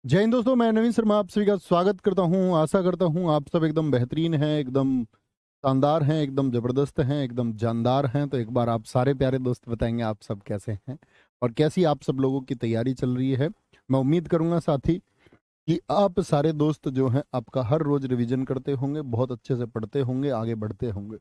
जय हिंद दोस्तों, मैं नवीन शर्मा आप सभी का स्वागत करता हूं। आशा करता हूं आप सब एकदम बेहतरीन हैं, एकदम शानदार हैं, एकदम जबरदस्त हैं, एकदम जानदार हैं। तो एक बार आप सारे प्यारे दोस्त बताएंगे आप सब कैसे हैं और कैसी आप सब लोगों की तैयारी चल रही है। मैं उम्मीद करूंगा साथी कि आप सारे दोस्त जो हैं आपका हर रोज रिवीजन करते होंगे, बहुत अच्छे से पढ़ते होंगे, आगे बढ़ते होंगे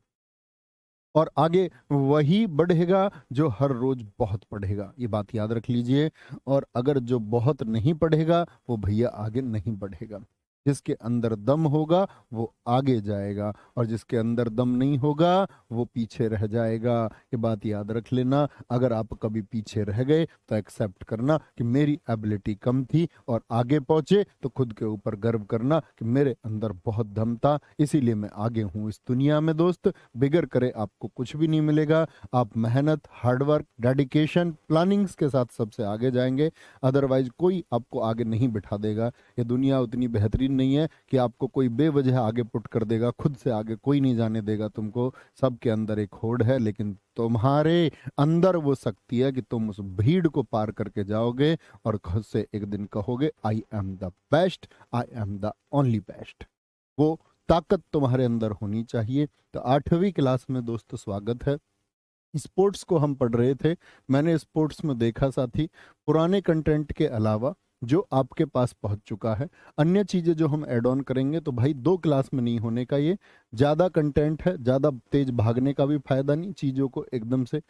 और आगे वही बढ़ेगा जो हर रोज बहुत पढ़ेगा। ये बात याद रख लीजिए। और अगर जो बहुत नहीं पढ़ेगा वो भैया आगे नहीं बढ़ेगा। जिसके अंदर दम होगा वो आगे जाएगा और जिसके अंदर दम नहीं होगा वो पीछे रह जाएगा। ये बात याद रख लेना। अगर आप कभी पीछे रह गए तो एक्सेप्ट करना कि मेरी एबिलिटी कम थी, और आगे पहुंचे तो खुद के ऊपर गर्व करना कि मेरे अंदर बहुत दम था, इसीलिए मैं आगे हूं इस दुनिया में। दोस्त, बिगर करे आपको कुछ भी नहीं मिलेगा। आप मेहनत, हार्डवर्क, डेडिकेशन, प्लानिंग्स के साथ सबसे आगे जाएंगे। अदरवाइज कोई आपको आगे नहीं बिठा देगा। ये दुनिया उतनी बेहतरीन नहीं है कि आपको कोई बेवजह आगे पुट कर देगा। खुद से आगे कोई नहीं जाने देगा तुमको। सबके अंदर एक होड़ है, लेकिन तुम्हारे अंदर वो शक्ति है कि तुम उस भीड़ को पार करके जाओगे और खुद से एक दिन कहोगे I am the best, I am the only best. वो ताकत तुम्हारे अंदर होनी चाहिए। तो 8वीं क्लास में दोस्तों स्वागत है। स्पोर्ट्स को हम पढ़ रहे थे। मैंने स्पोर्ट्स में देखा साथी, पुराने कंटेंट के अलावा जो आपके पास पहुंच चुका है, अन्य चीजें जो हम ऐड ऑन करेंगे तो भाई 2 क्लास में नहीं होने का। ये ज्यादा कंटेंट है, ज्यादा तेज भागने का भी फायदा नहीं। चीजों को एकदम से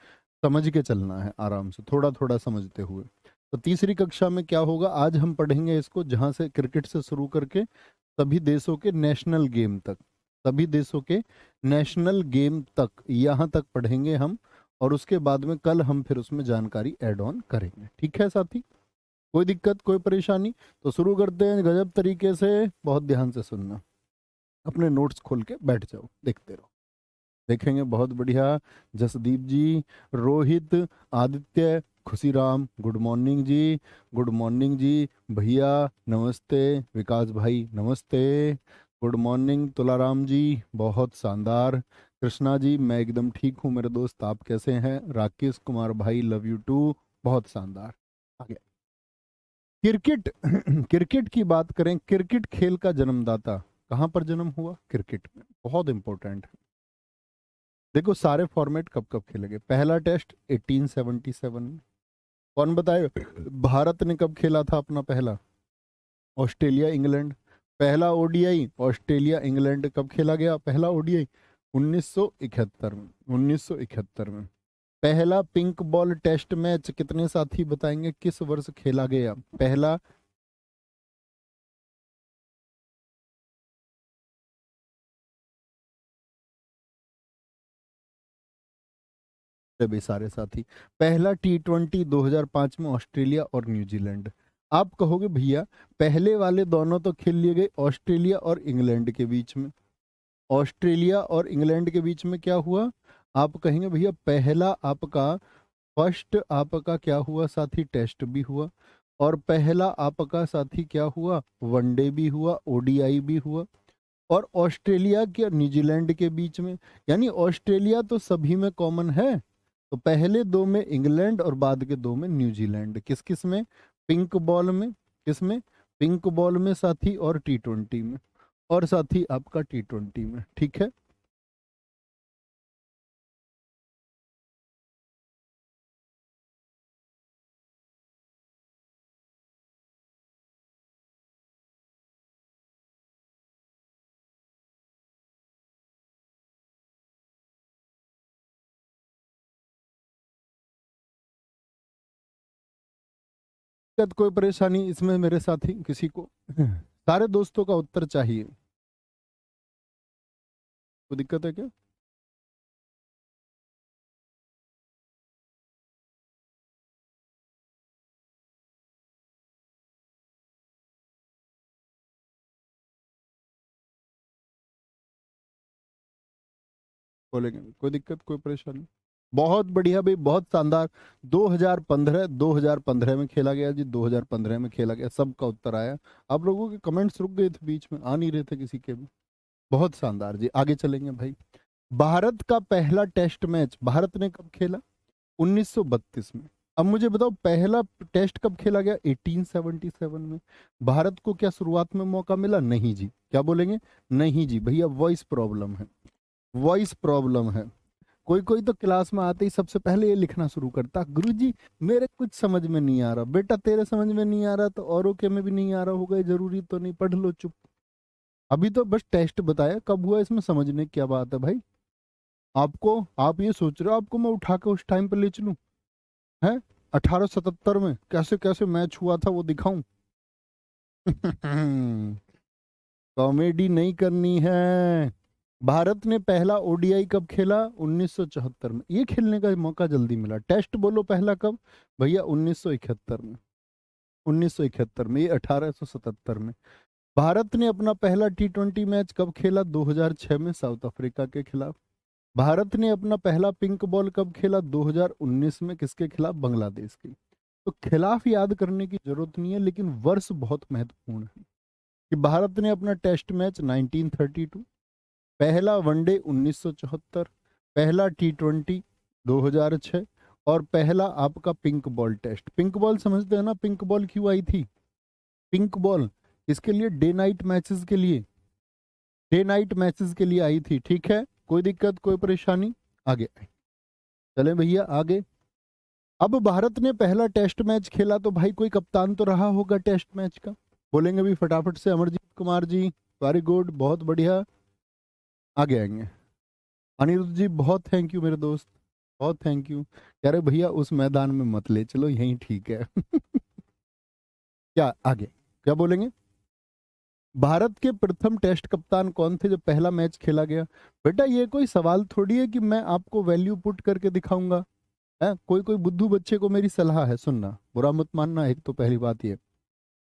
समझ के चलना है, आराम से थोड़ा थोड़ा समझते हुए। तो तीसरी कक्षा में क्या होगा, आज हम पढ़ेंगे इसको जहां से क्रिकेट से शुरू करके सभी देशों के नेशनल गेम तक, सभी देशों के नेशनल गेम तक यहाँ तक पढ़ेंगे हम। और उसके बाद में कल हम फिर उसमें जानकारी ऐड ऑन करेंगे। ठीक है साथी, कोई दिक्कत, कोई परेशानी? तो शुरू करते हैं गजब तरीके से। बहुत ध्यान से सुनना, अपने नोट्स खोल के बैठ जाओ, देखते रहो, देखेंगे। बहुत बढ़िया। जसदीप जी, रोहित, आदित्य, खुशीराम, गुड मॉर्निंग जी। गुड मॉर्निंग जी भैया, नमस्ते। विकास भाई नमस्ते, गुड मॉर्निंग। तुलाराम जी, बहुत शानदार। कृष्णा जी, मैं एकदम ठीक हूँ मेरे दोस्त, आप कैसे हैं? राकेश कुमार भाई, लव यू टू, बहुत शानदार। आगे क्रिकेट क्रिकेट की बात करें, क्रिकेट खेल का जन्मदाता कहाँ पर जन्म हुआ? क्रिकेट में। बहुत इंपॉर्टेंट। देखो सारे फॉर्मेट कब कब खेले गए। पहला टेस्ट 1877 में, कौन बताए? भारत ने कब खेला था अपना पहला? Australia England. पहला ओडीआई ऑस्ट्रेलिया इंग्लैंड कब खेला गया? पहला ओडीआई 1971 में, 1971 में। पहला पिंक बॉल टेस्ट मैच कितने साथी बताएंगे किस वर्ष खेला गया? पहला भी सारे साथी। पहला T20 2005 में ऑस्ट्रेलिया और न्यूजीलैंड। आप कहोगे भैया पहले वाले दोनों तो खेल लिए गए ऑस्ट्रेलिया और इंग्लैंड के बीच में। ऑस्ट्रेलिया और इंग्लैंड के बीच में क्या हुआ? आप कहेंगे भैया पहला आपका फर्स्ट आपका क्या हुआ साथी? टेस्ट भी हुआ। और पहला आपका साथी क्या हुआ? वनडे भी हुआ, ओडीआई भी हुआ। और ऑस्ट्रेलिया के और न्यूजीलैंड के बीच में, यानी ऑस्ट्रेलिया तो सभी में कॉमन है। तो पहले दो में इंग्लैंड और बाद के दो में न्यूजीलैंड। किस किस में? पिंक बॉल में। किस में? पिंक बॉल में साथी, और T20 में। और साथी आपका T20 में। ठीक है, दिक्कत कोई परेशानी इसमें मेरे साथी किसी को? सारे दोस्तों का उत्तर चाहिए, कोई दिक्कत है क्या? बोलेंगे कोई दिक्कत, कोई परेशानी? बहुत बढ़िया भाई, बहुत शानदार। 2015, 2015 में खेला गया जी, 2015 में खेला गया, सबका उत्तर आया। आप लोगों के कमेंट्स रुक गए थे बीच में, आ नहीं रहे थे किसी के भी। बहुत शानदार जी, आगे चलेंगे भाई। भारत का पहला टेस्ट मैच भारत ने कब खेला? 1932 में। अब मुझे बताओ पहला टेस्ट कब खेला गया? 1877 में। भारत को क्या शुरुआत में मौका मिला? नहीं जी। क्या बोलेंगे? नहीं जी भैया, वॉइस प्रॉब्लम है, वॉइस प्रॉब्लम है। कोई कोई तो क्लास में आते ही सबसे पहले ये लिखना शुरू करता, गुरुजी मेरे कुछ समझ में नहीं आ रहा। बेटा तेरे समझ में नहीं आ रहा तो औरों के में भी नहीं आ रहा होगा, ये जरूरी तो नहीं, पढ़ लो चुप। अभी तो बस टेस्ट बताया, कब हुआ इसमें समझने की क्या बात है भाई? आपको, आप ये सोच रहे हो आपको मैं उठा के उस टाइम पे ले चलूं? है 1877 में कैसे कैसे मैच हुआ था वो दिखाऊं? कॉमेडी नहीं करनी है। भारत ने पहला ओडीआई कब खेला? 1974 में। ये खेलने का मौका जल्दी मिला। टेस्ट बोलो पहला कब? भैया 1971 में। 1971 में, ये 1877 में। भारत ने अपना पहला टी20 मैच कब खेला? 2006 में साउथ अफ्रीका के खिलाफ। भारत ने अपना पहला पिंक बॉल कब खेला? 2019 में। किसके खिलाफ? बांग्लादेश के। तो खिलाफ याद करने की जरूरत नहीं है, लेकिन वर्ष बहुत महत्वपूर्ण है कि भारत ने अपना टेस्ट मैच 1932, पहला वनडे 1974, पहला टी20 2006, और पहला आपका pink ball test. Pink ball समझते हैं ना? पिंक बॉल क्यों आई थी? पिंक बॉल इसके लिए, डे नाइट मैचेस के लिए, डे नाइट मैचेस के लिए आई थी। ठीक है, कोई दिक्कत कोई परेशानी? आगे चले भैया आगे। अब भारत ने पहला टेस्ट मैच खेला तो भाई कोई कप्तान तो रहा होगा टेस्ट मैच का। बोलेंगे भी फटाफट से? अमरजीत कुमार जी, वेरी गुड, बहुत बढ़िया। आगे आएंगे। अनिरुद्ध जी, बहुत थैंक यू मेरे दोस्त, बहुत थैंक यू। कह रहे भैया उस मैदान में मत ले चलो, यहीं ठीक है। क्या आगे क्या बोलेंगे? भारत के प्रथम टेस्ट कप्तान कौन थे जब पहला मैच खेला गया? बेटा ये कोई सवाल थोड़ी है कि मैं आपको वैल्यू पुट करके दिखाऊंगा। है कोई कोई बुद्धू बच्चे को मेरी सलाह है, सुनना, बुरा मत मानना। एक तो पहली बात ये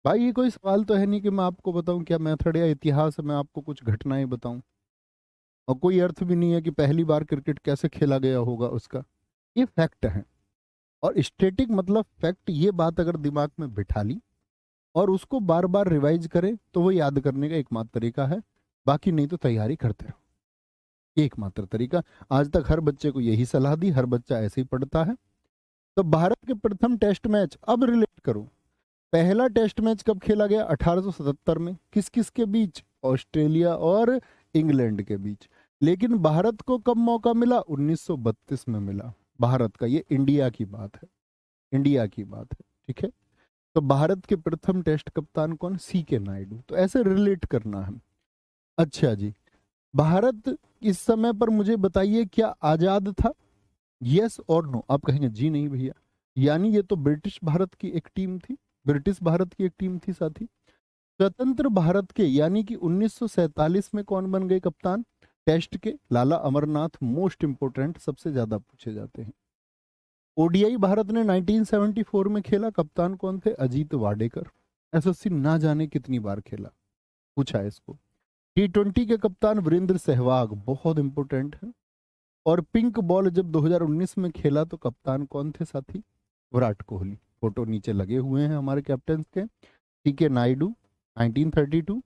भाई, ये कोई सवाल तो है नहीं कि मैं आपको बताऊं क्या मेथड या इतिहास है, मैं आपको कुछ घटनाएं बताऊं। और कोई अर्थ भी नहीं है कि पहली बार क्रिकेट कैसे खेला गया होगा उसका। ये फैक्ट है। और स्टैटिक मतलब फैक्ट, ये बात अगर दिमाग में बिठा ली और उसको बार बार रिवाइज करें तो वो याद करने का एकमात्र तरीका है। बाकी नहीं तो तैयारी करते रहो, एकमात्र तरीका। आज तक हर बच्चे को यही सलाह दी, हर बच्चा ऐसे ही पढ़ता है। तो भारत के प्रथम टेस्ट मैच, अब रिलेट करो, पहला टेस्ट मैच कब खेला गया? 1877 में। किस किस के बीच? ऑस्ट्रेलिया और इंग्लैंड के बीच। लेकिन भारत को कब मौका मिला? 1932 में मिला। भारत का, ये इंडिया की बात है, इंडिया की बात है। ठीक है, तो भारत के प्रथम टेस्ट कप्तान कौन? सी के नायडू। तो ऐसे रिलेट करना है। अच्छा जी, भारत इस समय पर मुझे बताइए क्या आजाद था? यस और नो? आप कहेंगे जी नहीं भैया, यानी ये तो ब्रिटिश भारत की एक टीम थी, ब्रिटिश भारत की एक टीम थी साथी। स्वतंत्र भारत के यानी कि 1947 में कौन बन गए कप्तान टेस्ट के? लाला अमरनाथ। मोस्ट इंपोर्टेंट, सबसे ज्यादा पूछे जाते हैं। ओडीआई भारत ने 1974 में खेला, कप्तान कौन थे? अजीत वाडेकर। एसएससी ना जाने कितनी बार खेला, पूछा है इसको। टी20 के कप्तान वीरेंद्र सहवाग, बहुत इंपोर्टेंट है। और पिंक बॉल जब 2019 में खेला तो कप्तान कौन थे साथी? विराट कोहली। फोटो नीचे लगे हुए हैं हमारे कैप्टन के। टी नायडू 1932,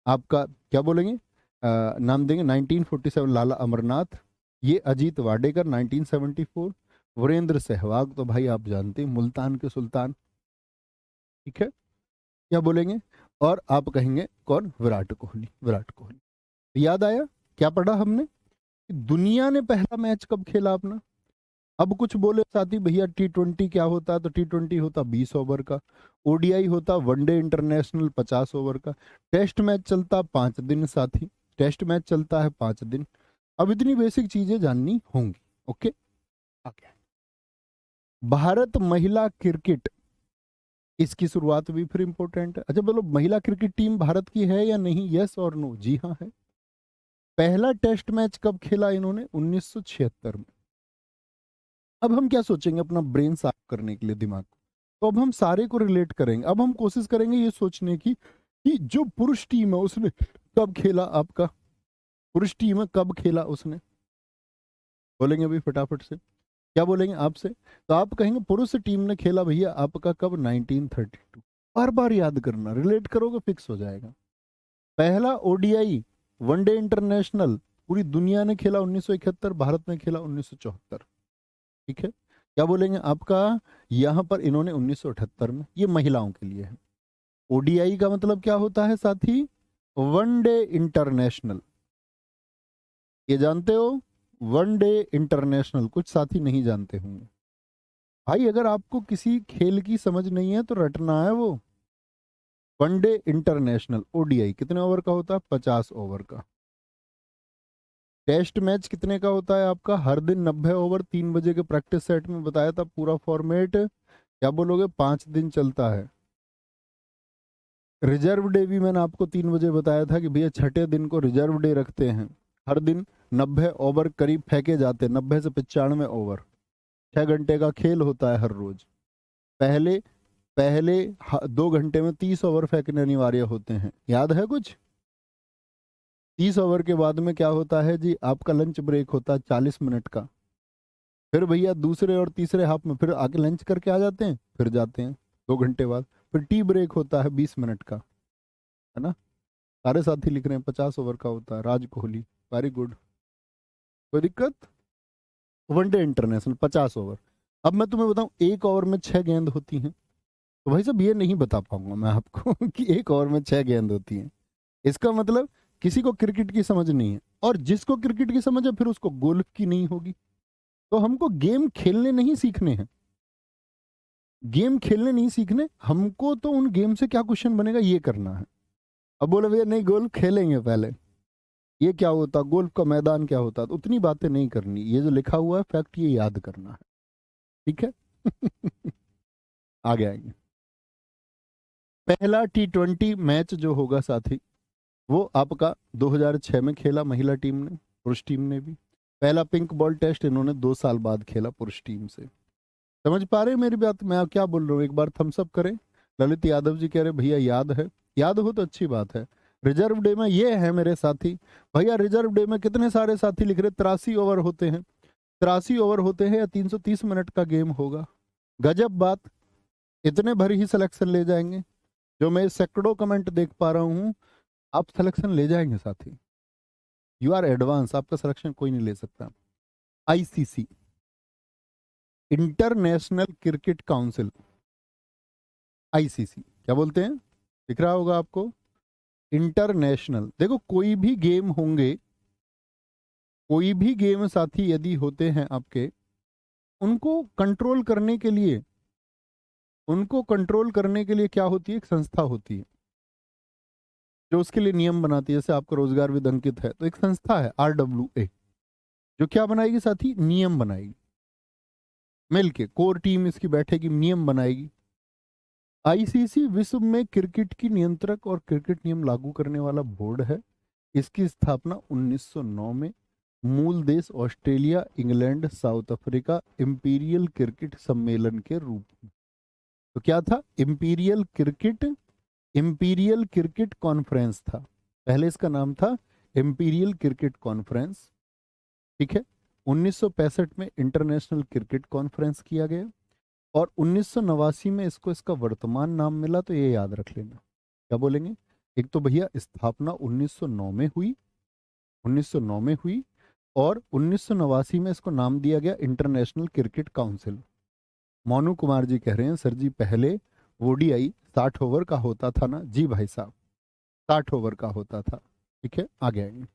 आपका क्या बोलेंगे नाम देंगे? 1947 लाला अमरनाथ, ये अजीत वाडेकर 1974, वीरेंद्र सहवाग तो भाई आप जानते हैं मुल्तान के सुल्तान। ठीक है, क्या बोलेंगे? और आप कहेंगे कौन? विराट कोहली, विराट कोहली। याद आया क्या पढ़ा हमने? दुनिया ने पहला मैच कब खेला अपना? अब कुछ बोले साथी भैया टी20 क्या होता है, तो टी20 होता 20 ओवर का, ओडीआई होता वनडे इंटरनेशनल 50 ओवर का, टेस्ट मैच चलता 5 दिन साथी, टेस्ट मैच चलता है 5 दिन। अब इतनी बेसिक चीजें जाननी होंगी। ओके, आगे। भारत महिला क्रिकेट, इसकी शुरुआत भी फिर इंपॉर्टेंट है। अच्छा बोलो, महिला क्रिकेट टीम भारत की है या नहीं? यस और नो? जी हाँ है। पहला टेस्ट मैच कब खेला इन्होंने? 1976 में। अब हम क्या सोचेंगे अपना ब्रेन साफ करने के लिए, दिमाग को, तो अब हम सारे को रिलेट करेंगे। अब हम कोशिश करेंगे ये सोचने की कि जो पुरुष टीम है उसने कब खेला, आपका पुरुष टीम है कब खेला उसने? बोलेंगे अभी फटाफट से, क्या बोलेंगे आपसे? तो आप कहेंगे पुरुष टीम ने खेला भैया आपका कब? 1932। बार बार याद करना, रिलेट करोगे फिक्स हो जाएगा। पहला ओडीआई वनडे इंटरनेशनल पूरी दुनिया ने खेला 1971, भारत ने खेला 1974। ठीक है, क्या बोलेंगे आपका, यहां पर इन्होंने 1978 में, ये महिलाओं के लिए है। ओडीआई का मतलब क्या होता है साथी, वनडे इंटरनेशनल, ये जानते हो, वनडे इंटरनेशनल, कुछ साथी नहीं जानते होंगे। भाई अगर आपको किसी खेल की समझ नहीं है तो रटना है वो, वनडे इंटरनेशनल ओडीआई कितने ओवर का होता है, 50 ओवर का। टेस्ट मैच कितने का होता है आपका, हर दिन 90 ओवर, 3 बजे के प्रैक्टिस सेट में बताया था पूरा फॉर्मेट, क्या बोलोगे, 5 दिन चलता है। रिजर्व डे भी मैंने आपको 3 बजे बताया था कि भैया छठे दिन को रिजर्व डे रखते हैं। हर दिन 90 ओवर करीब फेंके जाते हैं, 90 से 95 ओवर, 6 घंटे का खेल होता है हर रोज। पहले पहले 2 घंटे में 30 ओवर फेंकने अनिवार्य होते हैं, याद है कुछ। 30 ओवर के बाद में क्या होता है जी, आपका लंच ब्रेक होता है 40 मिनट का। फिर भैया दूसरे और तीसरे हाफ में फिर आके लंच करके आ जाते हैं, फिर जाते हैं 2 घंटे बाद। फिर टी ब्रेक होता है 20 मिनट का, है ना। सारे साथी लिख रहे हैं 50 ओवर का होता है, राज कोहली, वेरी गुड, कोई दिक्कत। One day international 50 over. अब मैं तुम्हें बताऊं, 1 ओवर में 6 गेंद होती हैं, तो भाई साहब ये नहीं बता पाऊंगा मैं आपको कि 1 ओवर में 6 गेंद होती हैं। इसका मतलब किसी को क्रिकेट की समझ नहीं है, और जिसको क्रिकेट की समझ है फिर उसको गोल्फ की नहीं होगी। तो हमको गेम खेलने नहीं सीखने हैं, गेम खेलने नहीं सीखने हमको, तो उन गेम से क्या क्वेश्चन बनेगा ये करना है। अब बोले भैया नहीं गोल्फ खेलेंगे पहले, ये क्या होता, गोल्फ का मैदान क्या होता, तो उतनी बातें नहीं करनी, ये जो लिखा हुआ है फैक्ट ये याद करना है, ठीक है। आगे आएंगे। पहला T20 मैच जो होगा साथी, वो आपका 2006 में खेला महिला टीम ने, पुरुष टीम ने भी। पहला पिंक बॉल टेस्ट इन्होंने 2 साल बाद खेला पुरुष टीम से। समझ पा रहे हैं मेरी बात, मैं क्या बोल रहा हूँ, एक बार थम्स अप करें। ललित यादव जी कह रहे भैया याद है, याद हो तो अच्छी बात है। रिजर्व डे में ये है मेरे साथी, भैया रिजर्व डे में कितने सारे साथी लिख रहे, 83 ओवर होते हैं, 83 ओवर होते हैं या 330 मिनट का गेम होगा। गजब बात, इतने भर ही सिलेक्शन ले जाएंगे, जो मैं सैकड़ों कमेंट देख पा रहा हूँ, आप सिलेक्शन ले जाएंगे साथी। यू आर एडवांस, आपका सिलेक्शन कोई नहीं ले सकता। ICC, international Cricket council, ICC क्या बोलते हैं, दिख रहा होगा आपको, इंटरनेशनल। देखो कोई भी गेम होंगे, कोई भी गेम साथी यदि होते हैं आपके, उनको कंट्रोल करने के लिए, उनको कंट्रोल करने के लिए क्या होती है, एक संस्था होती है जो उसके लिए नियम बनाती है। जैसे आपका रोजगार विद अंकित है, तो एक संस्था है RWA, जो क्या बनाएगी साथी, नियम बनाएगी, मिलके कोर टीम इसकी बैठेगी, नियम बनाएगी। आईसीसी विश्व में क्रिकेट की नियंत्रक और क्रिकेट नियम लागू करने वाला बोर्ड है। इसकी स्थापना 1909 में मूल देश Australia, England, south Africa imperial cricket सम्मेलन के रूप में। तो क्या था, इंपीरियल क्रिकेट कॉन्फ्रेंस था, पहले इसका नाम था इंपीरियल क्रिकेट कॉन्फ्रेंस, ठीक है। 1965 में इंटरनेशनल क्रिकेट कॉन्फ्रेंस किया गया, और 1989 में इसको इसका वर्तमान नाम मिला, तो ये याद रख लेना। क्या बोलेंगे, एक तो भैया स्थापना 1909 में हुई, 1909 में हुई, और 1989 में इसको नाम दिया गया International Cricket Council. Monu Kumar ji कह रहे हैं सर जी पहले ओडीआई 60 ओवर का होता था ना, जी भाई साहब 60 ओवर का होता था, ठीक है। आगे आएंगे।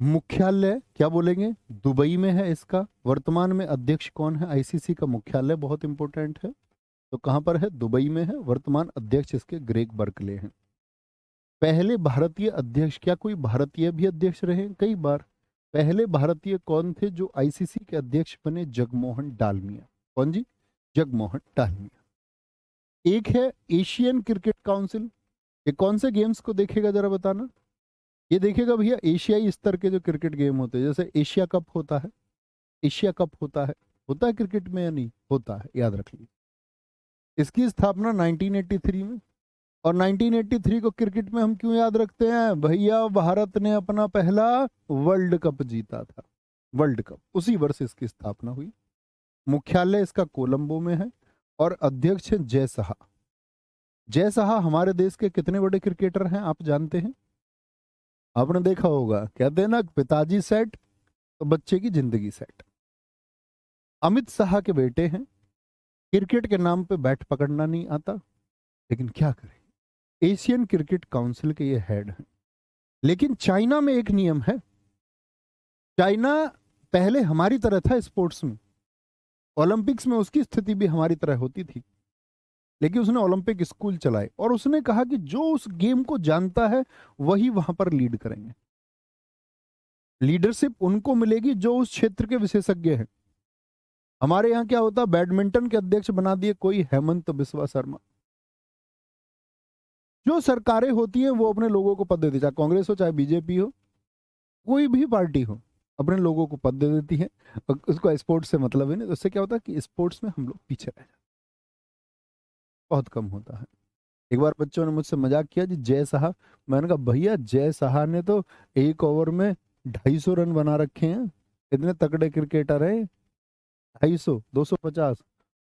मुख्यालय क्या बोलेंगे, दुबई में है इसका। वर्तमान में अध्यक्ष कौन है, आईसीसी का मुख्यालय बहुत इंपॉर्टेंट है, तो कहां पर है, दुबई में है। वर्तमान अध्यक्ष इसके ग्रेग बर्कले हैं। पहले भारतीय अध्यक्ष, क्या कोई भारतीय भी अध्यक्ष रहे कई बार, पहले भारतीय कौन थे जो आईसीसी के अध्यक्ष बने, जगमोहन डालमिया। कौन जी, जगमोहन डालमिया। एक है एशियन क्रिकेट काउंसिल, ये कौन से गेम्स को देखेगा जरा बताना, ये देखेगा भैया एशियाई स्तर के जो क्रिकेट गेम होते हैं, जैसे एशिया कप होता है, एशिया कप होता है क्रिकेट में या नहीं होता है, याद रख लीजिए। इसकी स्थापना 1983 में, और 1983 को क्रिकेट में हम क्यों याद रखते हैं, भैया भारत ने अपना पहला वर्ल्ड कप जीता था, वर्ल्ड कप, उसी वर्ष इसकी स्थापना हुई। मुख्यालय इसका कोलंबो में है, और अध्यक्ष है जय साहा। जय साहा हमारे देश के कितने बड़े क्रिकेटर हैं आप जानते हैं, आपने देखा होगा, कहते हैं ना पिताजी सेट तो बच्चे की जिंदगी सेट। अमित शाह के बेटे हैं, क्रिकेट के नाम पे बैट पकड़ना नहीं आता, लेकिन क्या करें, एशियन क्रिकेट काउंसिल के ये हेड हैं। लेकिन चाइना में एक नियम है, चाइना पहले हमारी तरह था स्पोर्ट्स में, ओलंपिक्स में उसकी स्थिति भी हमारी तरह होती थी, लेकिन उसने ओलंपिक स्कूल चलाए और उसने कहा कि जो उस गेम को जानता है वही वहां पर लीड करेंगे। लीडरशिप उनको मिलेगी जो उस क्षेत्र के विशेषज्ञ हैं। हमारे यहाँ क्या होता, बैडमिंटन के अध्यक्ष बना दिए कोई हेमंत बिस्वा शर्मा। जो सरकारें होती हैं वो अपने लोगों को पद देती है, चाहे कांग्रेस हो चाहे बीजेपी हो, कोई भी पार्टी हो, अपने लोगों को पद दे देती है। उसको स्पोर्ट्स से मतलब है नहीं, तो उससे क्या होता है कि स्पोर्ट्स में हम लोग पीछे रह जाते, बहुत कम होता है। एक बार बच्चों ने मुझसे मजाक किया जी जय साहा, मैंने कहा भैया जय साहा ने तो एक ओवर में 250 रन बना रखे हैं, इतने तगड़े क्रिकेटर है। 250, 250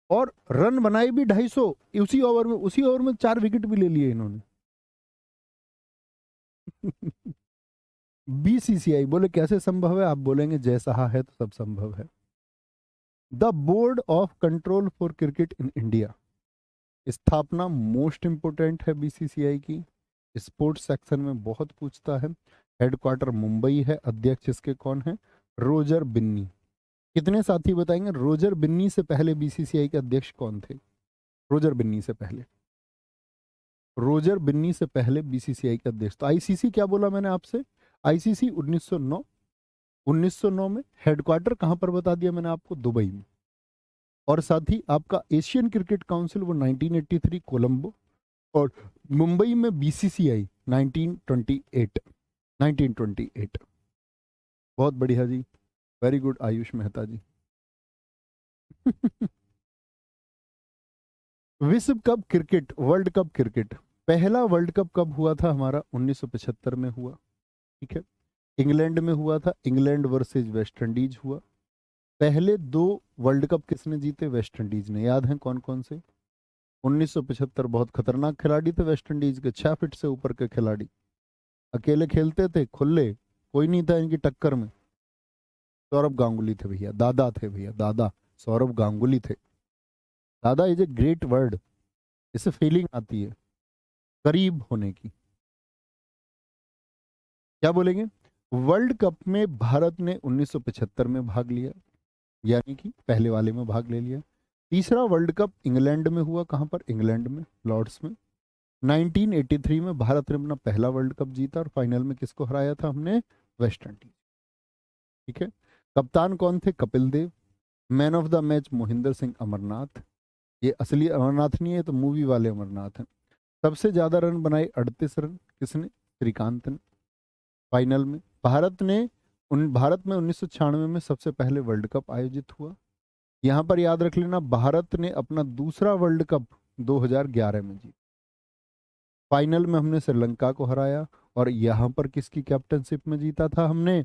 और रन बनाए भी 250 उसी ओवर में 4 विकेट भी ले लिए इन्होंने। बीसीसीआई बोले कैसे संभव है, आप बोलेंगे जय साहा है तो सब संभव है। The board of control for cricket in India, स्थापना मोस्ट इंपोर्टेंट है बीसीसीआई की, स्पोर्ट्स सेक्शन में बहुत पूछता है। हेडक्वार्टर मुंबई है, अध्यक्ष इसके कौन है, रोजर बिन्नी। कितने साथी बताएंगे रोजर बिन्नी से पहले बीसीसीआई के अध्यक्ष कौन थे? रोजर बिन्नी से पहले, रोजर बिन्नी से पहले बीसीसीआई के अध्यक्ष। तो आईसीसी क्या बोला मैंने आपसे, आईसीसी 1909, 1909 में हेडक्वार्टर कहां पर बता दिया मैंने आपको, दुबई में। और साथ ही आपका एशियन क्रिकेट काउंसिल वो 1983 कोलंबो, और मुंबई में बीसीसीआई 1928, 1928। बहुत बढ़िया जी, वेरी गुड आयुष मेहता जी। विश्व cup cricket, world cup cricket, पहला वर्ल्ड कप कब हुआ था हमारा, 1975 में हुआ, ठीक है। इंग्लैंड में हुआ था, इंग्लैंड वर्सेस वेस्ट इंडीज हुआ। पहले 2 वर्ल्ड कप किसने जीते, वेस्ट इंडीज ने। याद है कौन कौन से? 1975 बहुत खतरनाक खिलाड़ी थे वेस्ट इंडीज के, 6 फीट से ऊपर के खिलाड़ी, अकेले खेलते थे खुले, कोई नहीं था इनकी टक्कर में। सौरभ गांगुली थे भैया, दादा थे भैया, दादा सौरभ गांगुली थे। दादा इज ए ग्रेट वर्ड, इससे फीलिंग आती है करीब होने की। क्या बोलेंगे? वर्ल्ड कप में भारत ने 1975 में भाग लिया, यानी कि पहले वाले में भाग ले लिया। तीसरा वर्ल्ड कप इंग्लैंड में हुआ, कहां पर, इंग्लैंड में, लॉर्ड्स में। 1983 में भारत ने अपना पहला वर्ल्ड कप जीता और फाइनल में किसको हराया था हमने, वेस्ट इंडीज, ठीक है। कप्तान कौन थे, Kapil Dev. Man of the match Mohinder Singh Amarnath, ये असली अमरनाथ नहीं है, तो मूवी वाले अमरनाथ हैं। सबसे ज्यादा रन बनाए 38 रन, किसने, श्रीकांत ने। फाइनल में भारत में 1996 में सबसे पहले वर्ल्ड कप आयोजित हुआ। यहां पर याद रख लेना, भारत ने अपना दूसरा वर्ल्ड कप 2011 में जीता। फाइनल में हमने श्रीलंका को हराया, और यहां पर किसकी कैप्टनशिप में जीता था हमने,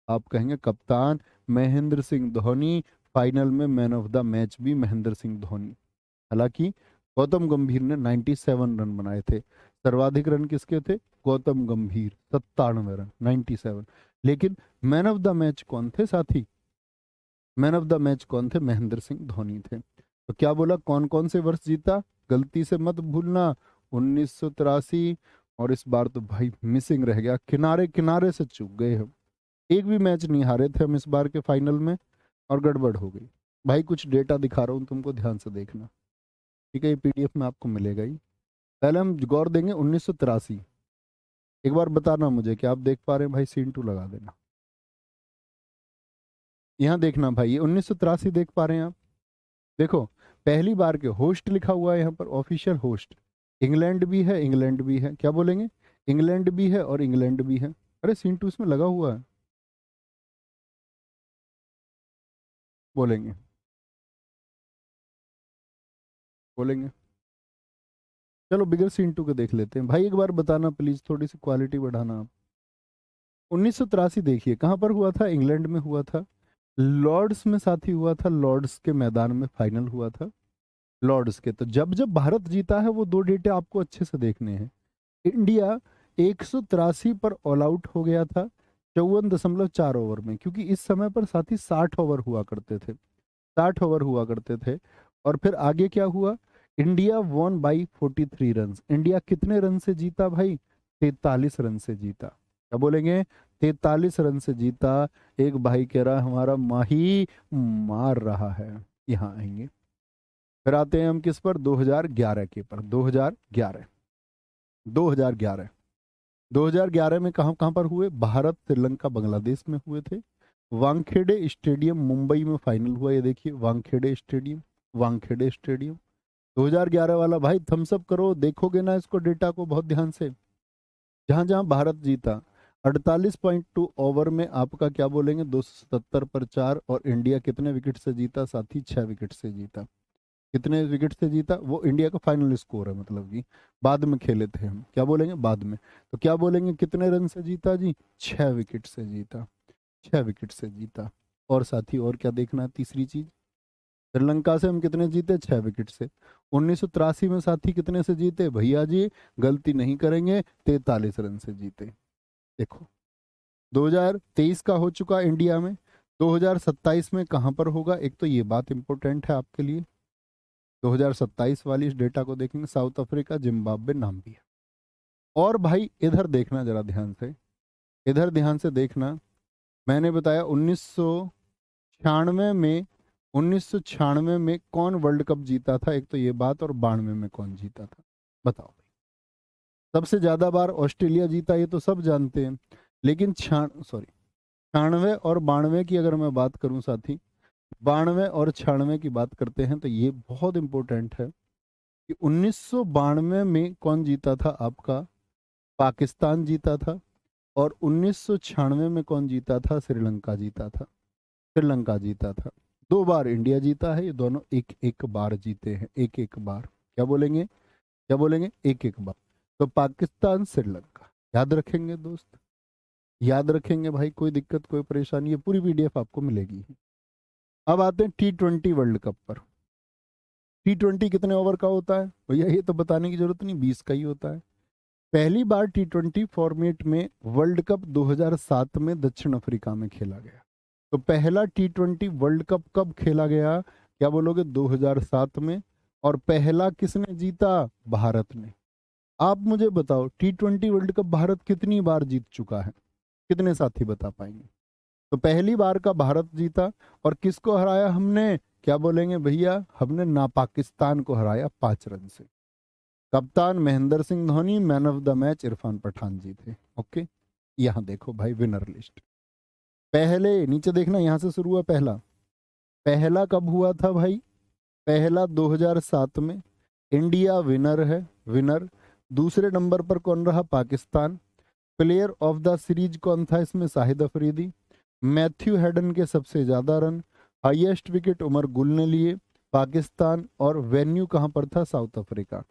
आप कहेंगे कप्तान महेंद्र सिंह धोनी। फाइनल में मैन ऑफ द मैच भी महेंद्र सिंह धोनी। हालांकि गौतम गंभीर ने 97 रन बनाए थे, सर्वाधिक रन किसके थे, गौतम गंभीर 97 रन, 97। लेकिन मैन ऑफ द मैच कौन थे साथी, मैन ऑफ द मैच कौन थे, महेंद्र सिंह धोनी थे। तो क्या बोला, कौन कौन से वर्ष जीता, गलती से मत भूलना, 1983। और इस बार तो भाई मिसिंग रह गया, किनारे किनारे से चूक गए हम, एक भी मैच नहीं हारे थे हम इस बार के फाइनल में, और गड़बड़ हो गई। भाई कुछ डेटा दिखा रहा हूँ तुमको, ध्यान से देखना, ठीक है, ये पीडीएफ में आपको मिलेगा ही। पहले हम गौर देंगे 1983। एक बार बताना मुझे कि आप देख पा रहे हैं, भाई सीन 2 लगा देना। यहाँ देखना भाई, ये 1983 देख पा रहे हैं आप, देखो पहली बार के होस्ट लिखा हुआ है यहाँ पर, ऑफिशियल होस्ट इंग्लैंड भी है, इंग्लैंड भी है, क्या बोलेंगे, इंग्लैंड भी है और इंग्लैंड भी है। अरे सीन 2 इसमें लगा हुआ है, बोलेंगे, बोलेंगे। चलो बिगर सीन 2 के देख लेते हैं भाई, एक बार बताना प्लीज, थोड़ी सी क्वालिटी बढ़ाना आप। 1983 देखिए कहां पर हुआ था, इंग्लैंड में हुआ था, लॉर्ड्स में साथी हुआ था, लॉर्ड्स के मैदान में फाइनल हुआ था, लॉर्ड्स के। तो जब जब भारत जीता है वो 2 डेटे आपको अच्छे से देखने हैं। इंडिया 183 पर ऑल आउट हो गया था 54.4 ओवर में, क्योंकि इस समय पर साथी 60 ओवर हुआ करते थे। 60 ओवर हुआ करते थे। और फिर आगे क्या हुआ, India won by 43 run. India कितने रन से जीता भाई, 43 रन से जीता। क्या बोलेंगे, 43 रन से जीता। एक भाई कह रहा हमारा माही मार रहा है। यहाँ आएंगे, फिर आते हैं हम किस पर, 2011 के पर। 2011, 2011, 2011 में कहाँ कहाँ पर हुए, भारत श्रीलंका बांग्लादेश में हुए थे। वानखेड़े स्टेडियम मुंबई में फाइनल हुआ। ये देखिए वानखेड़े स्टेडियम, वानखेड़े स्टेडियम 2011 वाला। भाई थम्स अप करो, देखोगे ना इसको डेटा को बहुत ध्यान से। जहां जहां भारत जीता, 48.2 ओवर में आपका क्या बोलेंगे 277 पर 4। और इंडिया कितने विकेट से जीता साथी, 6 विकेट से जीता। कितने विकेट से जीता, वो इंडिया का फाइनल स्कोर है, मतलब कि बाद में खेले थे हम, क्या बोलेंगे बाद में। तो क्या बोलेंगे कितने रन से जीता जी, 6 विकेट से जीता, 6 विकेट से जीता। और साथी और क्या देखना है, तीसरी चीज, श्रीलंका से हम कितने जीते, 6 विकेट से। 1983 में साथी कितने से जीते भैया जी, गलती नहीं करेंगे, 43 रन से जीते। देखो 2023 का हो चुका इंडिया में, 2027 में कहां पर होगा, एक तो ये बात इंपॉर्टेंट है आपके लिए। 2027 वाली इस डेटा को देखेंगे, साउथ अफ्रीका, जिम्बाब्वे, नामीबिया। और भाई इधर देखना जरा ध्यान से, इधर ध्यान से देखना। मैंने बताया 1996 में, 1996 में कौन वर्ल्ड कप जीता था, एक तो ये बात, और 92 में कौन जीता था, बताओ भाई। सबसे ज्यादा बार ऑस्ट्रेलिया जीता, ये तो सब जानते हैं। लेकिन 96 और 92 की अगर मैं बात करूं साथी, 92 और 96 की बात करते हैं, तो ये बहुत इंपॉर्टेंट है कि 1992 में कौन जीता था, आपका पाकिस्तान जीता था। और 1996 में कौन जीता था, श्रीलंका जीता था, श्रीलंका जीता था। 2 बार इंडिया जीता है, ये दोनों एक एक बार जीते हैं, एक एक बार। क्या बोलेंगे, क्या बोलेंगे, एक एक बार। तो पाकिस्तान श्रीलंका, याद रखेंगे दोस्त, याद रखेंगे भाई, कोई दिक्कत कोई परेशानी, ये पूरी पीडीएफ आपको मिलेगी। अब आते हैं T20 वर्ल्ड कप पर। T20 कितने ओवर का होता है भैया, ये तो बताने की जरूरत नहीं, 20 का ही होता है। पहली बार T20 फॉर्मेट में वर्ल्ड कप 2007 में दक्षिण अफ्रीका में खेला गया। तो पहला T20 वर्ल्ड कप कब खेला गया, क्या बोलोगे, 2007 में। और पहला किसने जीता, भारत ने। आप मुझे बताओ T20 वर्ल्ड कप भारत कितनी बार जीत चुका है, कितने साथी बता पाएंगे। तो पहली बार का भारत जीता, और किसको हराया हमने, क्या बोलेंगे भैया, हमने ना पाकिस्तान को हराया 5 रन से। कप्तान Mahendra Singh Dhoni, man of the match Irfan Pathan ji थे। ओके, यहाँ देखो भाई विनर लिस्ट। पहले नीचे देखना, यहाँ से शुरू हुआ पहला, पहला कब हुआ था भाई, पहला 2007 में, इंडिया विनर है, विनर। दूसरे नंबर पर कौन रहा, Pakistan. Player of the series कौन था इसमें, शाहिद अफरीदी। मैथ्यू हेडन के सबसे ज्यादा run, highest wicket Umar Gul ने लिए, पाकिस्तान। और वेन्यू कहां पर था, साउथ अफ्रीका।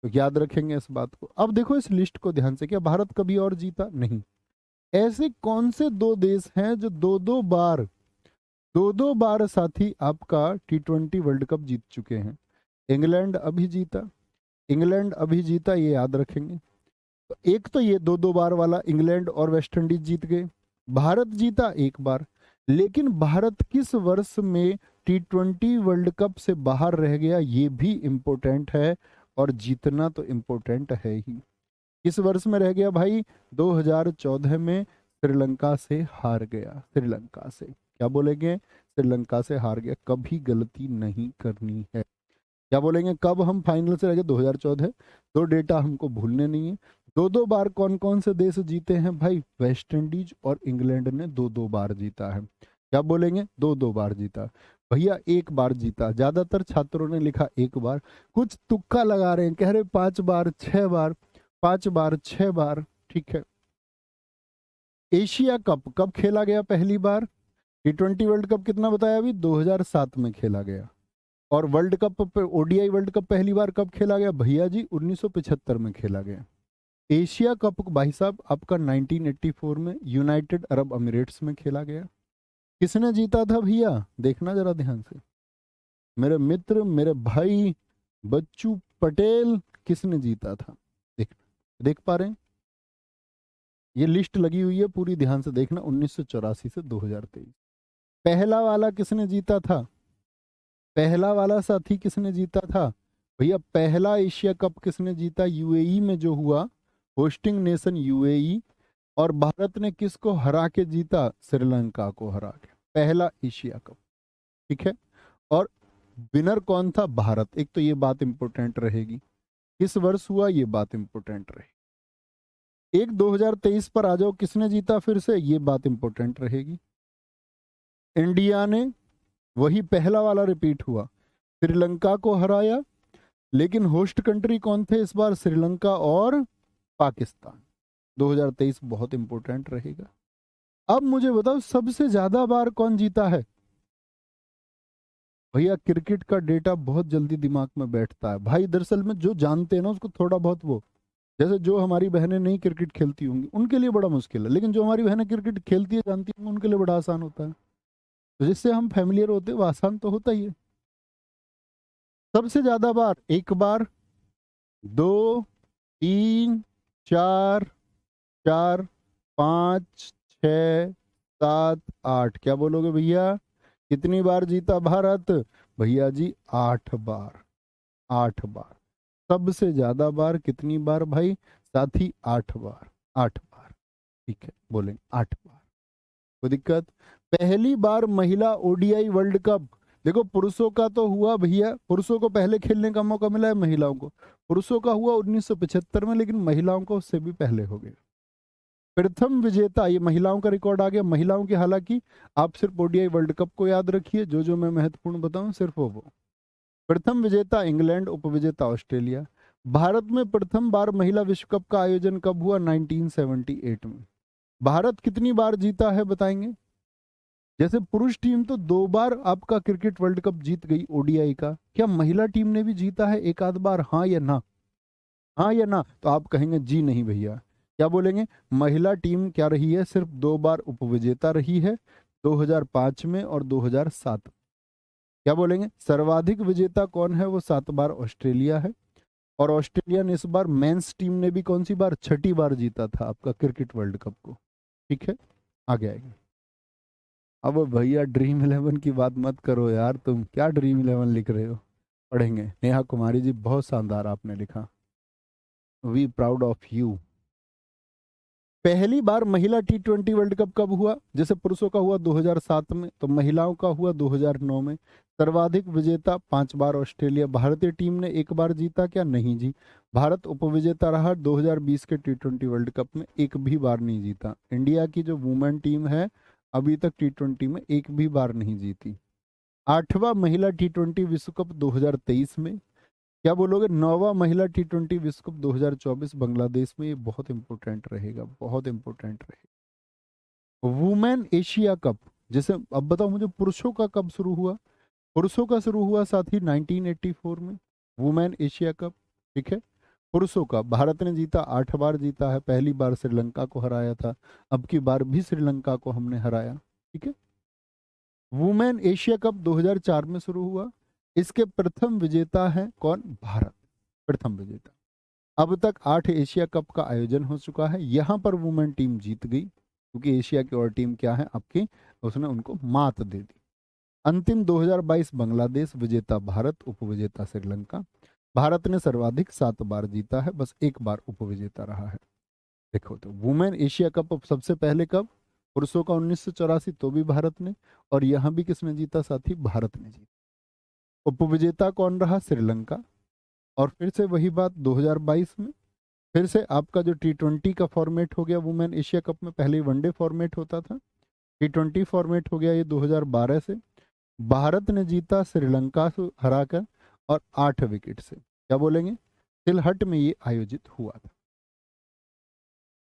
तो याद रखेंगे इस बात को। अब देखो इस लिस्ट को ध्यान से, क्या भारत कभी और जीता, नहीं। ऐसे कौन से 2 देश हैं जो दो दो बार साथी आपका T20 वर्ल्ड कप जीत चुके हैं। इंग्लैंड अभी जीता, इंग्लैंड अभी जीता, ये याद रखेंगे। तो एक तो ये 2 बार वाला इंग्लैंड और वेस्ट इंडीज जीत गए। भारत जीता 1 बार, लेकिन भारत किस वर्ष में T20 वर्ल्ड कप से बाहर रह गया, ये भी इंपॉर्टेंट है। और जीतना तो इंपॉर्टेंट है ही। किस वर्ष में रह गया भाई, 2014 में श्रीलंका से हार गया, श्रीलंका से। क्या बोलेंगे, श्रीलंका से हार गया। कभी गलती नहीं करनी है। क्या बोलेंगे, कब हम फाइनल से रह गए, 2014। दो डेटा हमको भूलने नहीं है। 2 बार कौन कौन से देश जीते हैं भाई, वेस्ट इंडीज और इंग्लैंड ने 2 बार जीता है। क्या बोलेंगे, 2 बार जीता भैया, 1 बार जीता। ज्यादातर छात्रों ने लिखा 1 बार, कुछ तुक्का लगा रहे हैं, कह रहे 5 बार, 6 बार, 5 बार, 6 बार। ठीक है। एशिया कप कब खेला गया पहली बार, T20 वर्ल्ड कप कितना बताया अभी, 2007 में खेला गया। और world cup, ODI world cup पहली बार कब खेला गया भैया जी, 1975 में खेला गया। एशिया कप भाई साहब आपका 1984 में यूनाइटेड अरब अमीरेट्स में खेला गया। किसने जीता था भैया, देखना जरा ध्यान से, मेरे मित्र, मेरे भाई बच्चू पटेल, किसने जीता था, देख देख पा रहे हैं। ये लिस्ट लगी हुई है, पूरी ध्यान से देखना, 1984 से 2023। पहला वाला किसने जीता था, पहला वाला साथी किसने जीता था भैया? पहला एशिया कप किसने जीता? यूएई में जो हुआ, होस्टिंग नेशन यूएई। और भारत ने किसको हरा के जीता? श्रीलंका को हरा के, पहला एशिया कप। ठीक है, और विनर कौन था? भारत। एक तो ये बात इंपॉर्टेंट रहेगी, किस वर्ष हुआ, ये बात इंपॉर्टेंट रहेगी। एक 2023 पर आ जाओ, किसने जीता फिर से, ये बात इंपॉर्टेंट रहेगी। इंडिया ने वही पहला वाला रिपीट हुआ, श्रीलंका को हराया, लेकिन होस्ट कंट्री कौन थे इस बार? श्रीलंका और पाकिस्तान। 2023 बहुत इंपॉर्टेंट रहेगा। अब मुझे बताओ सबसे ज्यादा बार कौन जीता है? भैया क्रिकेट का डेटा बहुत जल्दी दिमाग में बैठता है भाई। दरअसल में जो जानते हैं ना उसको थोड़ा बहुत, वो जैसे जो हमारी बहनें नहीं क्रिकेट खेलती होंगी उनके लिए बड़ा मुश्किल है, लेकिन जो हमारी बहनें क्रिकेट खेलती है, जानती हैं, उनके लिए बड़ा आसान होता है। तो जिससे हम फैमिलियर होते हैं वो आसान तो होता ही है। सबसे ज्यादा बार, एक बार, दो, तीन, चार, चार, पाँच, छ, सात, आठ। क्या बोलोगे भैया? कितनी बार जीता भारत? भैया जी 8 बार। 8 बार। सबसे ज्यादा बार कितनी बार भाई साथी? 8 बार। 8 बार। ठीक है, बोलेंगे 8 बार, कोई दिक्कत? पहली बार महिला ओडीआई वर्ल्ड कप, देखो पुरुषों का तो हुआ भैया, पुरुषों को पहले खेलने का मौका मिला है, महिलाओं को, पुरुषों का हुआ 1975 में, लेकिन महिलाओं को उससे भी पहले हो गया। प्रथम विजेता, ये महिलाओं का रिकॉर्ड आ गया, महिलाओं की। हालांकि आप सिर्फ ओडीआई वर्ल्ड कप को याद रखिए, जो जो मैं महत्वपूर्ण बताऊं सिर्फ वो। प्रथम विजेता इंग्लैंड, उपविजेता ऑस्ट्रेलिया। भारत में प्रथम बार महिला विश्व कप का आयोजन कब हुआ? 1978 में। भारत कितनी बार जीता है बताएंगे? जैसे पुरुष टीम तो 2 बार आपका क्रिकेट वर्ल्ड कप जीत गई ओडीआई का, क्या महिला टीम ने भी जीता है एक आध बार? हाँ या ना? हाँ या ना? तो आप कहेंगे जी नहीं भैया। क्या बोलेंगे? महिला टीम क्या रही है? सिर्फ 2 बार उपविजेता रही है, 2005 में और 2007। क्या बोलेंगे? सर्वाधिक विजेता कौन है? वो 7 बार ऑस्ट्रेलिया है। और ऑस्ट्रेलिया ने इस बार मेंस टीम ने भी कौन सी बार? 6ठी बार जीता था आपका क्रिकेट वर्ल्ड कप को। ठीक है, आगे आएंगे। अब भैया ड्रीम 11 की बात मत करो यार, तुम क्या ड्रीम 11 लिख रहे हो? पढ़ेंगे। नेहा कुमारी जी बहुत शानदार आपने लिखा, वी प्राउड ऑफ यू। पहली बार महिला T20 वर्ल्ड कप कब हुआ? जैसे पुरुषों का हुआ 2007 में, तो महिलाओं का हुआ 2009 में। सर्वाधिक विजेता 5 बार ऑस्ट्रेलिया। भारतीय टीम ने एक बार जीता क्या? नहीं जी। भारत उपविजेता रहा 2020 के T20 वर्ल्ड कप में, एक भी बार नहीं जीता। इंडिया की जो वुमेन टीम है अभी तक T20 में एक भी बार नहीं जीती। 8वां महिला T20 विश्व कप 2023 में। क्या बोलोगे? 9वां महिला T20 विश्व कप 2024 बांग्लादेश में। ये बहुत इंपॉर्टेंट रहेगा, बहुत इंपॉर्टेंट रहेगा। वुमेन एशिया कप, जैसे अब बताओ मुझे पुरुषों का कब शुरू हुआ? पुरुषों का शुरू हुआ साथी 1984 में, वुमेन एशिया कप। ठीक है, पुरुषों का भारत ने जीता, 8 बार जीता है। पहली बार श्रीलंका को हराया था, अब की बार भी श्रीलंका को हमने हराया। ठीक है। वुमेन एशिया कप 2004 में शुरू हुआ, इसके प्रथम विजेता है कौन? भारत, प्रथम विजेता। अब तक 8 एशिया कप का आयोजन हो चुका है, यहां पर वुमेन टीम जीत गई, क्योंकि एशिया की और टीम क्या है आपकी, उसने उनको मात दे दी। अंतिम 2022 बांग्लादेश, विजेता भारत, उपविजेता श्रीलंका। भारत ने सर्वाधिक 7 बार जीता है, बस एक बार उपविजेता रहा है। देखो तो वुमेन एशिया कप सबसे पहले कब? पुरुषों का 1984, तो भी भारत ने। और यहां भी किसने जीता साथी? भारत ने जीता। उपविजेता कौन रहा? श्रीलंका। और फिर से वही बात 2022 में, फिर से आपका जो T20 का फॉर्मेट हो गया वुमेन एशिया कप में, पहले वनडे फॉर्मेट होता था, T20 फॉर्मेट हो गया ये 2012 से। भारत ने जीता श्रीलंका से हराकर, और 8 विकेट से। क्या बोलेंगे? तिलहट में ये आयोजित हुआ था।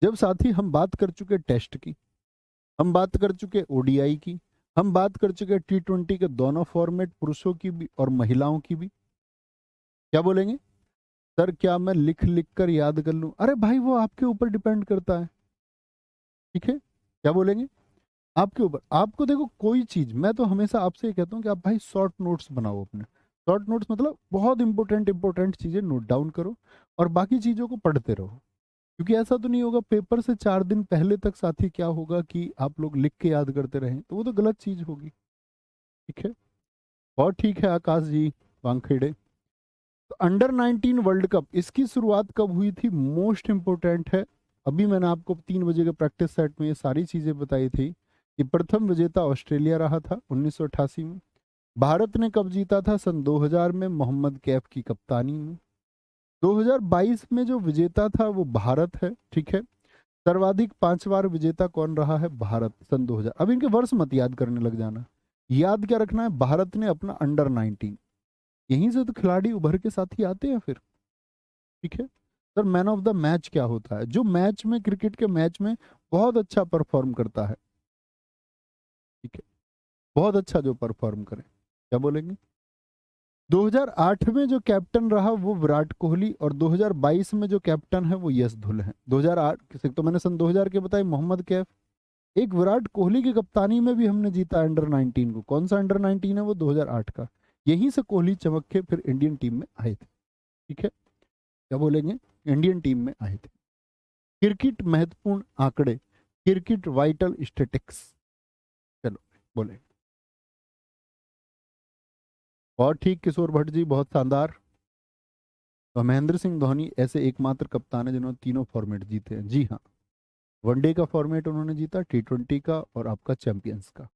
जब साथी हम बात कर चुके टेस्ट की, हम बात कर चुके ओडीआई की, हम बात कर चुके T20 के दोनों फॉर्मेट, पुरुषों की भी और महिलाओं की भी। क्या बोलेंगे? सर क्या मैं लिख लिख कर याद कर लूं? अरे भाई वो आपके ऊपर डिपेंड करता है। ठीक है, क्या बोलेंगे? आपके ऊपर। आपको देखो कोई चीज, मैं तो हमेशा आपसे ये कहता हूँ कि आप भाई शॉर्ट नोट्स बनाओ अपने। शॉर्ट नोट्स मतलब बहुत इंपॉर्टेंट इंपॉर्टेंट चीजें नोट डाउन करो, और बाकी चीजों को पढ़ते रहो। क्योंकि ऐसा तो नहीं होगा पेपर से 4 दिन पहले तक साथी क्या होगा कि आप लोग लिख के याद करते रहें, तो वो तो गलत चीज होगी। ठीक है, बहुत ठीक है आकाश जी वानखेड़े। तो अंडर 19 वर्ल्ड कप इसकी शुरुआत कब हुई थी, मोस्ट इंपोर्टेंट है। अभी मैंने आपको 3 बजे के प्रैक्टिस सेट में ये सारी चीजें बताई थी कि प्रथम विजेता ऑस्ट्रेलिया रहा था 1988 में। भारत ने कब जीता था, सन 2000 में, मोहम्मद कैफ की कप्तानी में। 2022 में जो विजेता था वो भारत है, ठीक है। सर्वाधिक 5 बार विजेता कौन रहा है, भारत, सन 2000। अब इनके वर्ष मत याद करने लग जाना, याद क्या रखना है, भारत ने अपना अंडर 19, यहीं से तो खिलाड़ी उभर के साथ ही आते हैं फिर, ठीक है। Sir man of the match क्या होता है, जो मैच में, क्रिकेट के मैच में बहुत अच्छा परफॉर्म करता है, ठीक है, बहुत अच्छा जो परफॉर्म करे, क्या बोलेंगे। 2008 में जो कैप्टन रहा वो विराट कोहली, और 2022 में जो कैप्टन है वो यश धुल है। 2008 से तो मैंने सन 2000 के बताए मोहम्मद कैफ, एक विराट कोहली की कप्तानी में भी हमने जीता अंडर 19 को। कौन सा अंडर 19 है वो, 2008 का। यहीं से कोहली चमक के फिर इंडियन टीम में आए थे, ठीक है, क्या बोलेंगे, इंडियन टीम में आए थे। क्रिकेट महत्वपूर्ण आंकड़े, क्रिकेट वाइटल स्टेटिक्स, चलो बोले। और ठीक किशोर भट्ट जी, बहुत शानदार। और महेंद्र सिंह धोनी ऐसे एकमात्र कप्तान है जिन्होंने तीनों फॉर्मेट जीते हैं, जी हाँ। वनडे का फॉर्मेट उन्होंने जीता, T20 का, और आपका चैंपियंस का,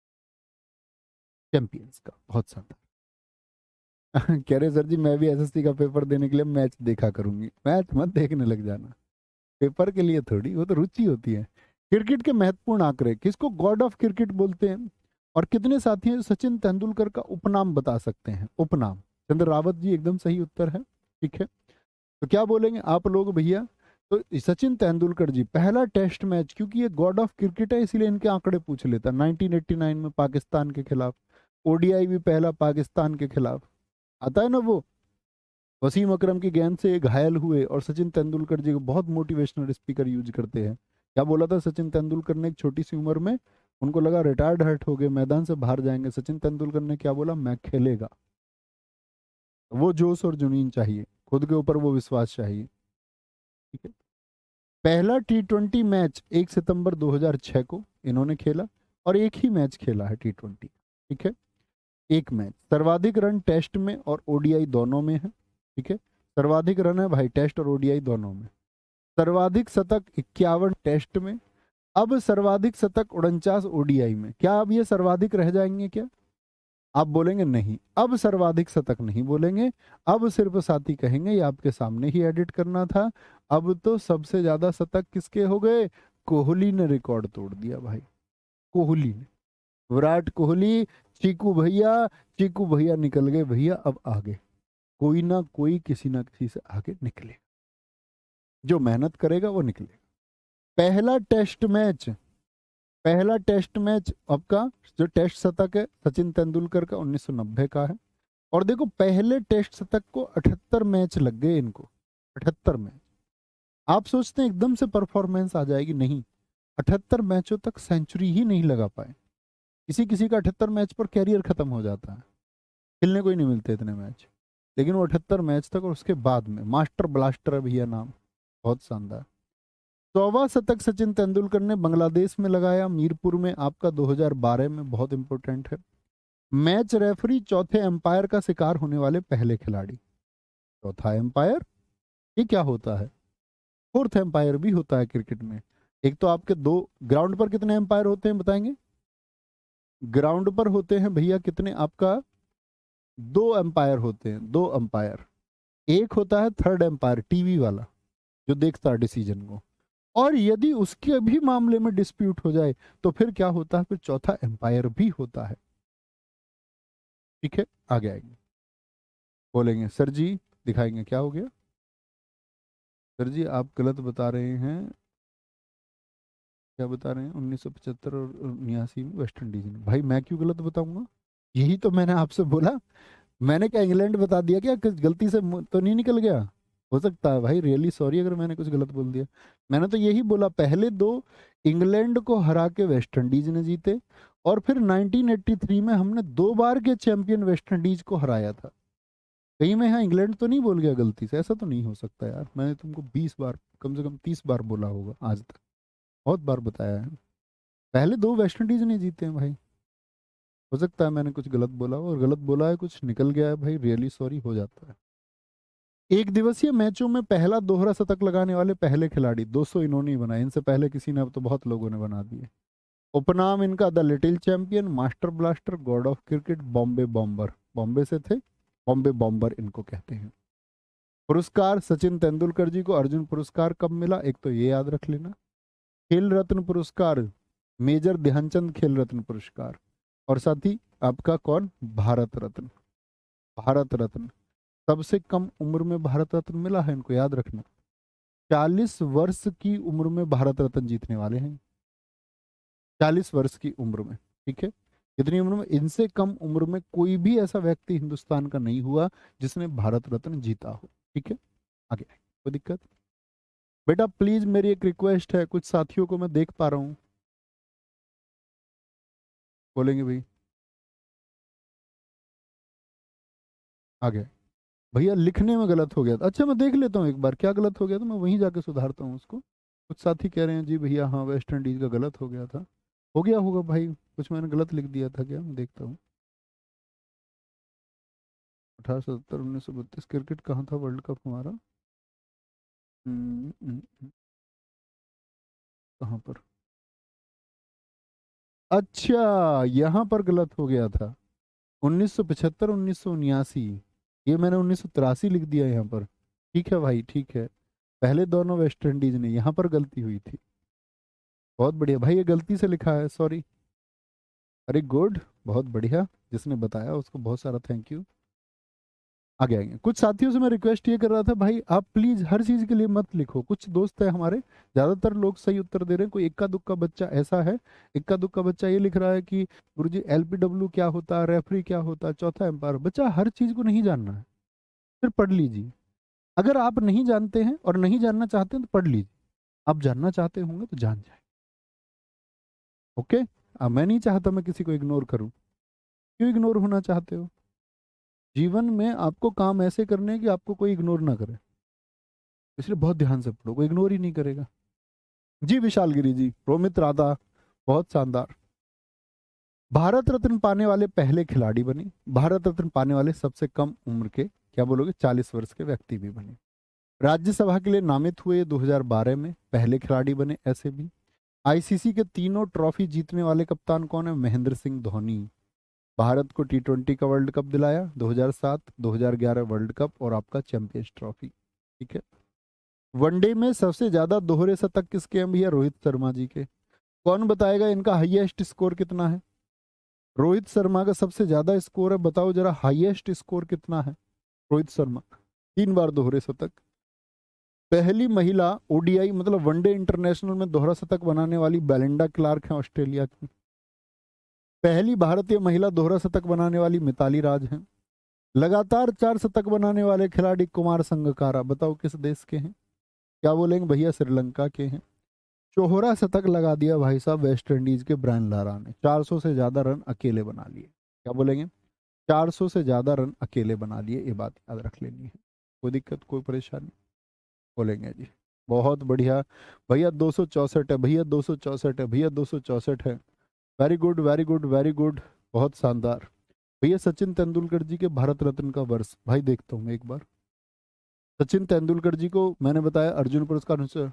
चैंपियंस का, बहुत शानदार। कह रहे सर जी मैं भी एसएससी का पेपर देने के लिए मैच देखा करूंगी, मैच मत देखने लग जाना, पेपर के लिए थोड़ी, वो तो रुचि होती है। क्रिकेट के महत्वपूर्ण आंकड़े, किसको गॉड ऑफ क्रिकेट बोलते हैं, और कितने साथी हैं जो सचिन तेंदुलकर का उपनाम बता सकते हैं, उपनाम। चंद्र रावत जी एकदम सही उत्तर है, ठीक है। तो क्या बोलेंगे आप लोग भैया, तो सचिन तेंदुलकर जी पहला टेस्ट मैच, क्योंकि ये गॉड ऑफ क्रिकेट है इसीलिए इनके आंकड़े पूछ लेता, 1989 में पाकिस्तान के खिलाफ, ओडीआई भी पहला पाकिस्तान के खिलाफ, आता है ना वो, वसीम अकरम की गेंद से घायल हुए, और सचिन तेंदुलकर जी को बहुत मोटिवेशनल स्पीकर यूज करते हैं। क्या बोला था सचिन तेंदुलकर ने एक छोटी सी उम्र में, उनको लगा रिटायर्ड हर्ट हो गए, मैदान से बाहर जाएंगे, सचिन तेंदुलकर ने क्या बोला, मैं खेलेगा। वो जोश और जुनून चाहिए, खुद के ऊपर वो विश्वास चाहिए, ठीक है। पहला T20 मैच 1 सितंबर 2006 को इन्होंने खेला, और एक ही मैच खेला है T20, ठीक है, एक मैच। सर्वाधिक रन टेस्ट में और ओडीआई दोनों में है, ठीक है, सर्वाधिक रन है भाई टेस्ट और ओडीआई दोनों में। सर्वाधिक शतक 51 टेस्ट में, अब सर्वाधिक शतक 49 ओडीआई में। क्या अब ये सर्वाधिक रह जाएंगे क्या, आप बोलेंगे नहीं, अब सर्वाधिक शतक नहीं बोलेंगे, अब सिर्फ साथी कहेंगे, ये आपके सामने ही एडिट करना था। अब तो सबसे ज्यादा शतक किसके हो गए, कोहली ने रिकॉर्ड तोड़ दिया भाई, कोहली ने, विराट कोहली, चीकू भैया निकल गए भैया, अब आगे कोई ना कोई किसी ना किसी से आगे निकले, जो मेहनत करेगा वो निकलेगा। पहला टेस्ट मैच, पहला टेस्ट मैच आपका, जो टेस्ट शतक है सचिन तेंदुलकर का 1990 का है। और देखो पहले टेस्ट शतक को 78 मैच लग गए इनको, 78 मैच। आप सोचते हैं एकदम से परफॉर्मेंस आ जाएगी, नहीं, 78 मैचों तक सेंचुरी ही नहीं लगा पाए। किसी किसी का 78 मैच पर कैरियर खत्म हो जाता है, खेलने को ही नहीं मिलते इतने मैच, लेकिन वो 78 मैच तक, और उसके बाद में मास्टर ब्लास्टर है भैया नाम, बहुत शानदार। 100वां शतक सचिन तेंदुलकर ने बांग्लादेश में लगाया, मीरपुर में, आपका 2012 में, बहुत इंपॉर्टेंट है। मैच रेफरी चौथे एम्पायर का शिकार होने वाले पहले खिलाड़ी, चौथा एम्पायर, ये क्या होता है, फोर्थ एम्पायर भी होता है क्रिकेट में। एक तो आपके दो, ग्राउंड पर कितने एम्पायर होते हैं बताएंगे, ग्राउंड पर होते हैं भैया कितने, आपका दो एम्पायर होते हैं, दो एम्पायर। एक होता है थर्ड एम्पायर, टीवी वाला, जो देखता है डिसीजन को, और यदि उसके भी मामले में डिस्प्यूट हो जाए तो फिर क्या होता है, फिर चौथा एम्पायर भी होता है, ठीक है। आगे आएंगे, बोलेंगे सर जी, दिखाएंगे क्या हो गया, सर जी आप गलत बता रहे हैं, क्या बता रहे हैं, 1975 और 79 में वेस्ट इंडीज ने, भाई मैं क्यों गलत बताऊंगा, यही तो मैंने आपसे बोला। मैंने क्या इंग्लैंड बता दिया क्या, कुछ गलती से मुंह तो नहीं निकल गया, हो सकता है भाई, रियली सॉरी अगर मैंने कुछ गलत बोल दिया। मैंने तो यही बोला, पहले दो इंग्लैंड को हरा के वेस्ट इंडीज ने जीते, और फिर 1983 में हमने 2 बार के चैंपियन वेस्ट इंडीज को हराया था। कहीं मैं यहाँ इंग्लैंड तो नहीं बोल गया गलती से, ऐसा तो नहीं हो सकता यार, मैंने तुमको 20 बार, कम से कम 30 बार बोला होगा आज तक, बहुत बार बताया है, पहले दो वेस्ट इंडीज ने जीते हैं भाई। हो सकता है मैंने कुछ गलत बोला हो, और गलत बोला है कुछ निकल गया है भाई, रियली सॉरी, हो जाता है। एक दिवसीय मैचों में पहला दोहरा शतक लगाने वाले पहले खिलाड़ी, 200 इन्होंने ही बनाए, इनसे पहले किसी ने, अब तो बहुत लोगों ने बना दिए। उपनाम इनका the little champion, master blaster, God of cricket, Bombay bomber, Bombay से थे, बॉम्बे बॉम्बर इनको कहते हैं। पुरस्कार, सचिन तेंदुलकर जी को अर्जुन पुरस्कार कब मिला, एक तो ये याद रख लेना। खेल रत्न पुरस्कार, मेजर ध्यानचंद खेल रत्न पुरस्कार, और साथ ही आपका कौन, भारत रत्न। भारत रत्न, सबसे कम उम्र में भारत रत्न मिला है, इनको याद रखना। 40 वर्ष की उम्र में भारत रत्न जीतने वाले हैं, 40 वर्ष की उम्र में, ठीक है। इतनी उम्र में, इनसे कम उम्र में कोई भी ऐसा व्यक्ति हिंदुस्तान का नहीं हुआ जिसने भारत रत्न जीता हो, ठीक है। आगे कोई दिक्कत? बेटा प्लीज मेरी एक रिक्वेस्ट है, कुछ साथियों को मैं देख पा रहा हूँ, बोलेंगे भाई? आगे भैया लिखने में गलत हो गया था, अच्छा मैं देख लेता हूँ एक बार क्या गलत हो गया, तो मैं वहीं जाके सुधारता हूँ उसको। कुछ साथी कह रहे हैं जी भैया हाँ वेस्ट इंडीज का गलत हो गया था, हो गया होगा भाई, कुछ मैंने गलत लिख दिया था क्या, मैं देखता हूँ। 1870 1932 क्रिकेट कहाँ था वर्ल्ड कप हमारा? कहाँ पर? अच्छा यहाँ पर गलत हो गया था, 1975 1979, ये मैंने 1983 लिख दिया यहाँ पर। ठीक है भाई ठीक है, पहले दोनों वेस्ट इंडीज ने, यहाँ पर गलती हुई थी। बहुत बढ़िया भाई, ये गलती से लिखा है, सॉरी। अरे गुड, बहुत बढ़िया, जिसने बताया उसको बहुत सारा थैंक यू। आगे आएंगे। कुछ साथियों से मैं रिक्वेस्ट ये कर रहा था भाई, आप प्लीज हर चीज के लिए मत लिखो, कुछ दोस्त है हमारे, ज्यादातर लोग सही उत्तर दे रहे हैं, कोई इक्का दुक्का बच्चा ऐसा है, इक्का दुक्का बच्चा ये लिख रहा है कि गुरुजी एलपीडब्ल्यू क्या होता है, रेफरी क्या होता है, चौथा एम्पायर। बच्चा हर चीज को नहीं जानना है, फिर पढ़ लीजिए। अगर आप नहीं जानते हैं और नहीं जानना चाहते हैं तो पढ़ लीजिए, आप जानना चाहते होंगे तो जान जाए। ओके। अब मैं नहीं चाहता मैं किसी को इग्नोर करूं, क्यों इग्नोर होना चाहते हो? जीवन में आपको काम ऐसे करने हैं कि आपको कोई इग्नोर ना करे, इसलिए बहुत ध्यान से पढ़ो, कोई इग्नोर ही नहीं करेगा। जी विशाल गिरी जी, रोमित राधा, बहुत शानदार। भारत रत्न पाने वाले पहले खिलाड़ी बने, भारत रत्न पाने वाले सबसे कम उम्र के, क्या बोलोगे, 40 वर्ष के व्यक्ति भी बने। राज्यसभा के लिए नामित हुए 2012 में, पहले खिलाड़ी बने ऐसे भी। आईसीसी के तीनों ट्रॉफी जीतने वाले कप्तान कौन है, महेंद्र सिंह धोनी। भारत को टी20 का वर्ल्ड कप दिलाया 2007, 2011 वर्ल्ड कप और आपका चैंपियंस ट्रॉफी, ठीक है। वनडे में सबसे ज्यादा दोहरे शतक किसके हैं भैया, रोहित शर्मा जी के। कौन बताएगा इनका हाईएस्ट स्कोर कितना है? रोहित शर्मा का सबसे ज्यादा स्कोर है, बताओ जरा हाईएस्ट स्कोर कितना है? रोहित शर्मा 3 बार दोहरे शतक। पहली महिला ओडीआई मतलब वनडे इंटरनेशनल में दोहरा शतक बनाने वाली बेलिंडा क्लार्क है ऑस्ट्रेलिया की। पहली भारतीय महिला दोहरा शतक बनाने वाली मिताली राज हैं। लगातार 4 शतक बनाने वाले खिलाड़ी कुमार संगकारा, बताओ किस देश के हैं? क्या बोलेंगे भैया, श्रीलंका के हैं। चौहरा शतक लगा दिया भाई साहब वेस्ट इंडीज के ब्रायन लारा ने, 400 से ज्यादा रन अकेले बना लिए। क्या बोलेंगे? 400 से ज्यादा रन अकेले बना लिए, ये बात याद रख लेनी है। कोई दिक्कत कोई परेशानी? बोलेंगे जी, बहुत बढ़िया भैया, 264 है भैया, 264 है भैया, 264 है। Very good very good very good, बहुत शानदार। भैया सचिन तेंदुलकर जी के भारत रत्न का वर्ष, भाई देखता हूँ मैं एक बार। सचिन तेंदुलकर जी को मैंने बताया अर्जुन पुरस्कार से,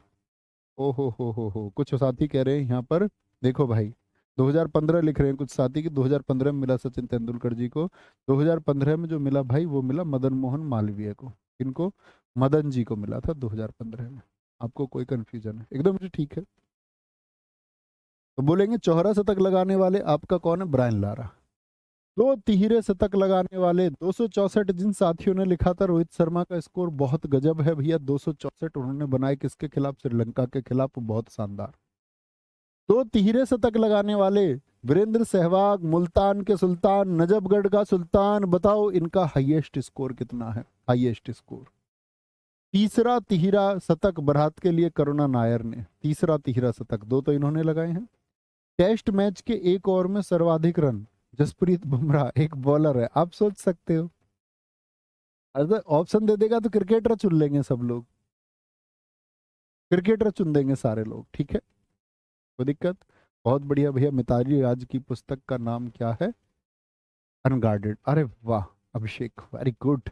ओ हो, कुछ साथी कह रहे हैं यहाँ पर, देखो भाई 2015 लिख रहे हैं कुछ साथी कि 2015 में मिला सचिन तेंदुलकर जी को। 2015 में जो मिला भाई वो मिला मदन मोहन मालवीय को। इनको मदन जी को मिला था 2015 में। आपको कोई कंफ्यूजन है? एकदम ठीक है। तो बोलेंगे चौहरा शतक लगाने वाले आपका कौन है, ब्रायन लारा। दो तिहरे शतक लगाने वाले 264, जिन साथियों ने लिखा था रोहित शर्मा का स्कोर बहुत गजब है भैया, 264 उन्होंने बनाए किसके खिलाफ, श्रीलंका के खिलाफ, बहुत शानदार। दो तिहरे शतक लगाने वाले वीरेंद्र सहवाग, मुल्तान के सुल्तान, नजफगढ़ का सुल्तान, बताओ इनका हाईएस्ट स्कोर कितना है, हाईएस्ट स्कोर। तीसरा तिहरा शतक भारत के लिए करुणा नायर ने, तीसरा तिहरा शतक, दो तो इन्होंने लगाए हैं। टेस्ट मैच के एक ओवर में सर्वाधिक रन, जसप्रीत बुमराह एक बॉलर है, आप सोच सकते हो। अगर ऑप्शन दे देगा तो क्रिकेटर चुन लेंगे सब लोग, क्रिकेटर चुन देंगे सारे लोग, ठीक है, कोई दिक्कत? बहुत बढ़िया भैया, मिताली राज की पुस्तक का नाम क्या है? अनगार्डेड, अरे वाह अभिषेक, वेरी गुड।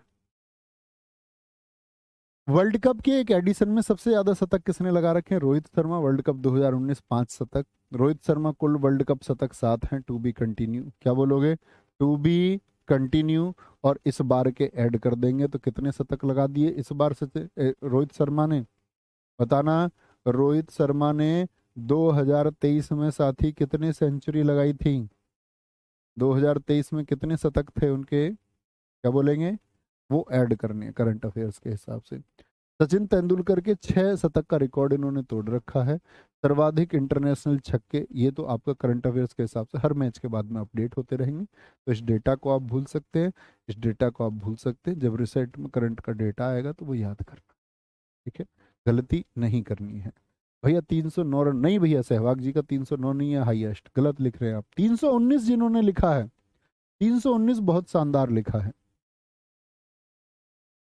वर्ल्ड कप के एक एडिशन में सबसे ज्यादा शतक किसने लगा रखे हैं? रोहित शर्मा, वर्ल्ड कप 2019 5 शतक। रोहित शर्मा कुल वर्ल्ड कप शतक 7 हैं। टू बी कंटिन्यू, क्या बोलोगे? To be continue. और इस बार के ऐड कर देंगे तो कितने शतक लगा दिए इस बार से रोहित शर्मा ने? बताना। रोहित शर्मा ने 2023 में साथी कितने सेंचुरी लगाई थी? 2023 में कितने शतक थे उनके? क्या बोलेंगे? वो ऐड करने हैं करंट अफेयर्स के हिसाब से। सचिन तेंदुलकर के 6 शतक का रिकॉर्ड इन्होंने तोड़ रखा है। सर्वाधिक इंटरनेशनल छक्के, ये तो आपका करंट अफेयर्स के हिसाब से हर मैच के बाद में अपडेट होते रहेंगे, तो इस डेटा को आप भूल सकते हैं। इस डेटा को आप भूल सकते हैं, जब रिसेट में करंट का डेटा आएगा तो वो याद करना, ठीक है? गलती नहीं करनी है। भैया 309 रन नहीं भैया, सहवाग जी का 309 नहीं है हाईएस्ट, गलत लिख रहे हैं आप। 319 जिन्होंने लिखा है, 319 बहुत शानदार लिखा है,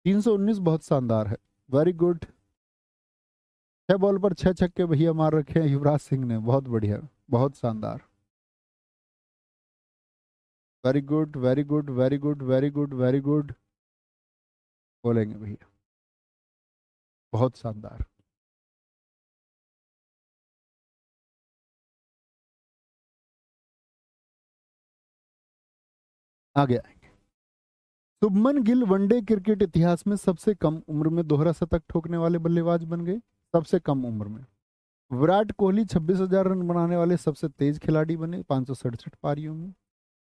319 बहुत शानदार है, वेरी गुड। 6 बॉल पर 6 छक्के भैया मार रखे हैं युवराज सिंह ने, बहुत बढ़िया, बहुत शानदार, very good very good very good very good very good बोलेंगे भैया, बहुत शानदार। आगे आएंगे। शुभमन गिल वनडे क्रिकेट इतिहास में सबसे कम उम्र में दोहरा शतक ठोकने वाले बल्लेबाज बन गए, सबसे कम उम्र में। विराट कोहली 26,000 रन बनाने वाले सबसे तेज खिलाड़ी बने 567 पारियों में।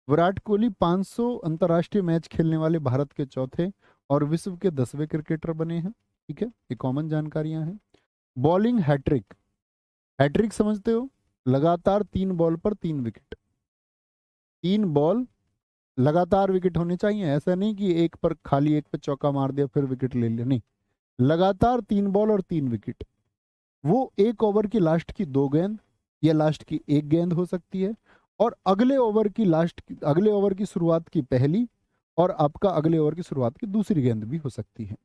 विराट कोहली 500 अंतर्राष्ट्रीय मैच खेलने वाले भारत के चौथे और विश्व के 10वें क्रिकेटर बने हैं, ठीक है? ये कॉमन जानकारियां हैं। बॉलिंग हैट्रिक, हैट्रिक समझते हो? लगातार 3 बॉल पर 3 विकेट, 3 बॉल लगातार विकेट होने चाहिए, ऐसा नहीं कि एक पर खाली एक पे चौका मार दिया फिर विकेट ले लिया, नहीं, लगातार 3 बॉल और 3 विकेट। वो एक ओवर की लास्ट की 2 गेंद या लास्ट की 1 गेंद हो सकती है, और अगले ओवर की अगले ओवर की शुरुआत की पहली और आपका अगले ओवर की शुरुआत की दूसरी गेंद भी हो सकती है।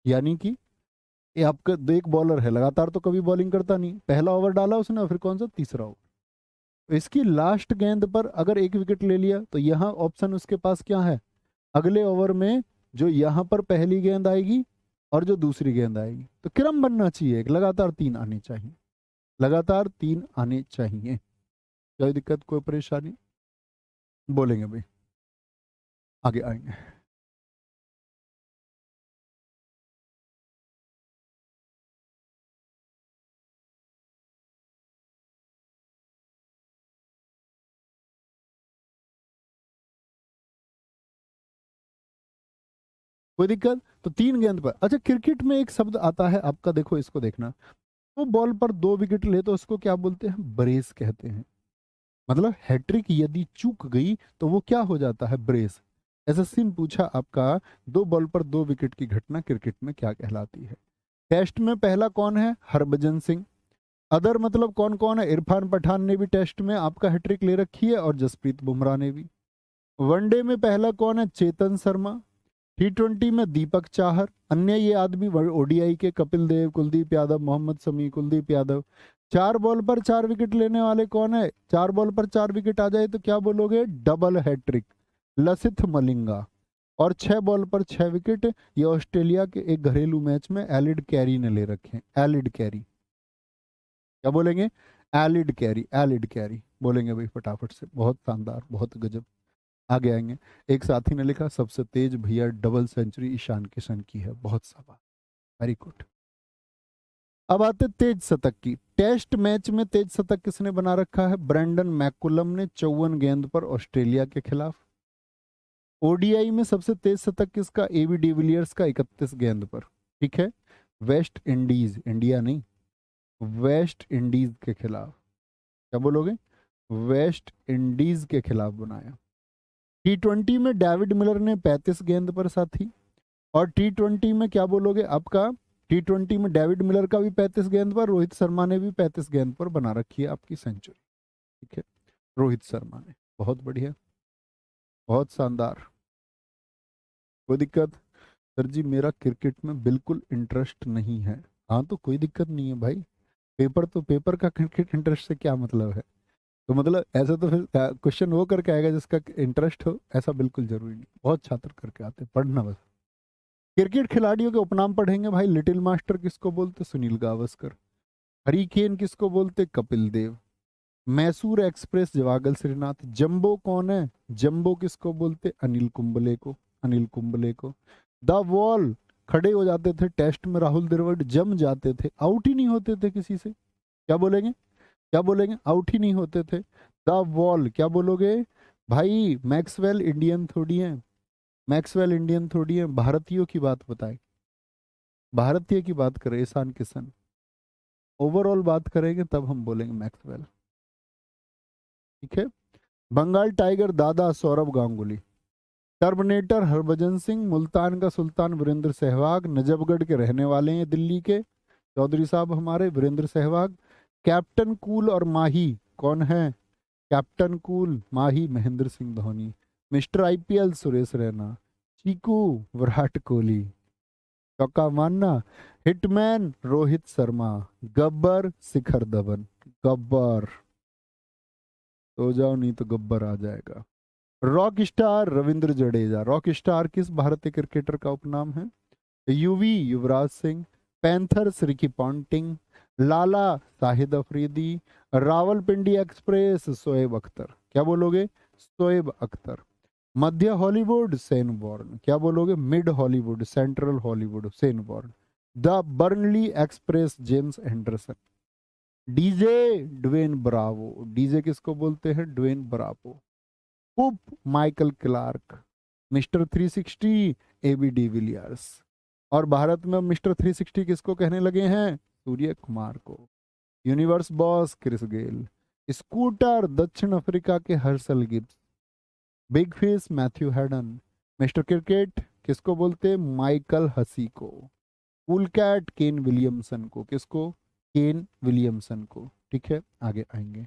यानी कि ये आपका एक बॉलर है, लगातार तो कभी बॉलिंग करता नहीं, पहला ओवर डाला उसने और फिर कौन सा तीसरा ओवर, तो इसकी लास्ट गेंद पर अगर 1 विकेट ले लिया तो यहाँ ऑप्शन उसके पास क्या है? अगले ओवर में जो यहाँ पर पहली गेंद आएगी और जो दूसरी गेंद आएगी, तो क्रम बनना चाहिए, लगातार 3 आने चाहिए, लगातार 3 आने चाहिए। कोई दिक्कत, कोई परेशानी? बोलेंगे भाई, आगे आएंगे। कोई दिक्कत? तो 3 गेंद पर, अच्छा क्रिकेट में एक शब्द आता है आपका, देखो इसको देखना। वो बॉल पर 2 विकेट ले तो उसको क्या बोलते हैं? ब्रेस कहते हैं। मतलब हैट्रिक यदि चूक गई तो वो क्या हो जाता है? ब्रेस। एसएससी ने पूछा आपका, 2 बॉल पर 2 विकेट की घटना क्रिकेट में क्या कहलाती है? टेस्ट में पहला कौन है? हरभजन सिंह। अदर मतलब कौन कौन है? इरफान पठान ने भी टेस्ट में आपका हैट्रिक ले रखी है और जसप्रीत बुमराह ने भी। वनडे में पहला कौन है? चेतन शर्मा। T20 में दीपक चाहर। अन्य ये आदमी ओडीआई के कपिल देव, कुलदीप यादव, मोहम्मद शमी, कुलदीप यादव। 4 बॉल पर 4 विकेट लेने वाले कौन है? 4 बॉल पर 4 विकेट आ जाए तो क्या बोलोगे? Double hattrick, Lasith Malinga. और 6 बॉल पर 6 विकेट ये ऑस्ट्रेलिया के एक घरेलू मैच में एलिड कैरी ने ले रखे हैं, एलिड कैरी। क्या बोलेंगे? एलिड कैरी, एलिड कैरी बोलेंगे भाई फटाफट से, बहुत शानदार, बहुत गजब। आगे आएंगे। एक साथी ने लिखा सबसे तेज भैया डबल सेंचुरी ईशान किशन की है, बहुत शाबाश, वेरी गुड। अब आते तेज शतक की। टेस्ट मैच में तेज शतक किसने बना रखा है? ब्रैंडन मैकुलम ने 54 गेंद पर ऑस्ट्रेलिया के खिलाफ। ओडीआई में सबसे तेज शतक किसका? एबी डिविलियर्स का 31 गेंद पर, ठीक है? वेस्ट इंडीज, इंडिया नहीं, वेस्ट इंडीज के खिलाफ। क्या बोलोगे? वेस्ट इंडीज के खिलाफ बनाया। T20 में डेविड मिलर ने 35 गेंद पर साथी। और T20 में क्या बोलोगे आपका? T20 में डेविड मिलर का भी 35 गेंद पर, रोहित शर्मा ने भी 35 गेंद पर बना रखी है आपकी सेंचुरी, ठीक है? रोहित शर्मा ने, बहुत बढ़िया, बहुत शानदार। कोई दिक्कत? सर जी मेरा क्रिकेट में बिल्कुल इंटरेस्ट नहीं है। हाँ तो कोई दिक्कत नहीं है भाई, पेपर तो पेपर का, क्रिकेट इंटरेस्ट से क्या मतलब है? तो मतलब ऐसा तो फिर क्वेश्चन वो करके आएगा जिसका इंटरेस्ट हो, ऐसा बिल्कुल जरूरी नहीं, बहुत छात्र करके आते हैं, पढ़ना बस। क्रिकेट खिलाड़ियों के उपनाम पढ़ेंगे भाई। लिटिल मास्टर किसको बोलते? सुनील गावस्कर। हरिकेन किसको बोलते? कपिल देव। मैसूर एक्सप्रेस जवागल श्रीनाथ। जंबो कौन है? जंबो किसको बोलते? अनिल कुंबले को। अनिल कुंबले को। द वॉल, खड़े हो जाते थे टेस्ट में राहुल द्रविड़, जम जाते थे, आउट ही नहीं होते थे किसी से। क्या बोलेंगे? क्या बोलेंगे? आउट ही नहीं होते थे। द वॉल क्या बोलोगे भाई? मैक्सवेल इंडियन थोड़ी है, मैक्सवेल इंडियन थोड़ी है, भारतीयों की बात बताए, भारतीय की बात करें, ईशान किशन, ओवरऑल बात करेंगे तब हम बोलेंगे मैक्सवेल। ठीक है। बंगाल टाइगर दादा सौरभ गांगुली। टर्मिनेटर हरभजन सिंह। मुल्तान का सुल्तान वीरेंद्र सहवाग। नजफगढ़ के रहने वाले हैं दिल्ली के चौधरी साहब हमारे, वीरेंद्र सहवाग। कैप्टन कूल और माही कौन है? Captain cool Mahi Mahendra Singh Dhoni. Mister IPL Suresh Raina. Cheeku Virat Kohli. चौका मारना हिटमैन रोहित शर्मा। गब्बर शिखर धवन। गब्बर, तो जाओ नहीं तो गब्बर आ जाएगा। Rock star Ravindra Jadeja. Rock star किस भारतीय क्रिकेटर का उपनाम है? Yuvi Yuvraj Singh. Punter Ricky Ponting. Lala Shahid Afridi. Rawalpindi express Shoaib Akhtar. क्या बोलोगे? शोएब अख्तर। मध्य हॉलीवुड सेन बॉर्न। क्या बोलोगे? मिड हॉलीवुड सेंट्रल हॉलीवुड सेन born. The Burnley express James Anderson. DJ Dwayne Bravo. DJ किसको बोलते हैं? Dwayne Bravo. Pup Michael Clarke. Mister 360 AB de Villiers. और भारत में मिस्टर 360 किसको कहने लगे हैं? सूर्य कुमार को। Universe boss Chris Gayle. Scooter दक्षिण अफ्रीका के Herschelle Gibbs. Big fish Matthew Hayden. Mister cricket किसको बोलते? माइकल हसी को। कूल कैट केन विलियमसन को। किसको? केन विलियमसन को। ठीक है, आगे आएंगे।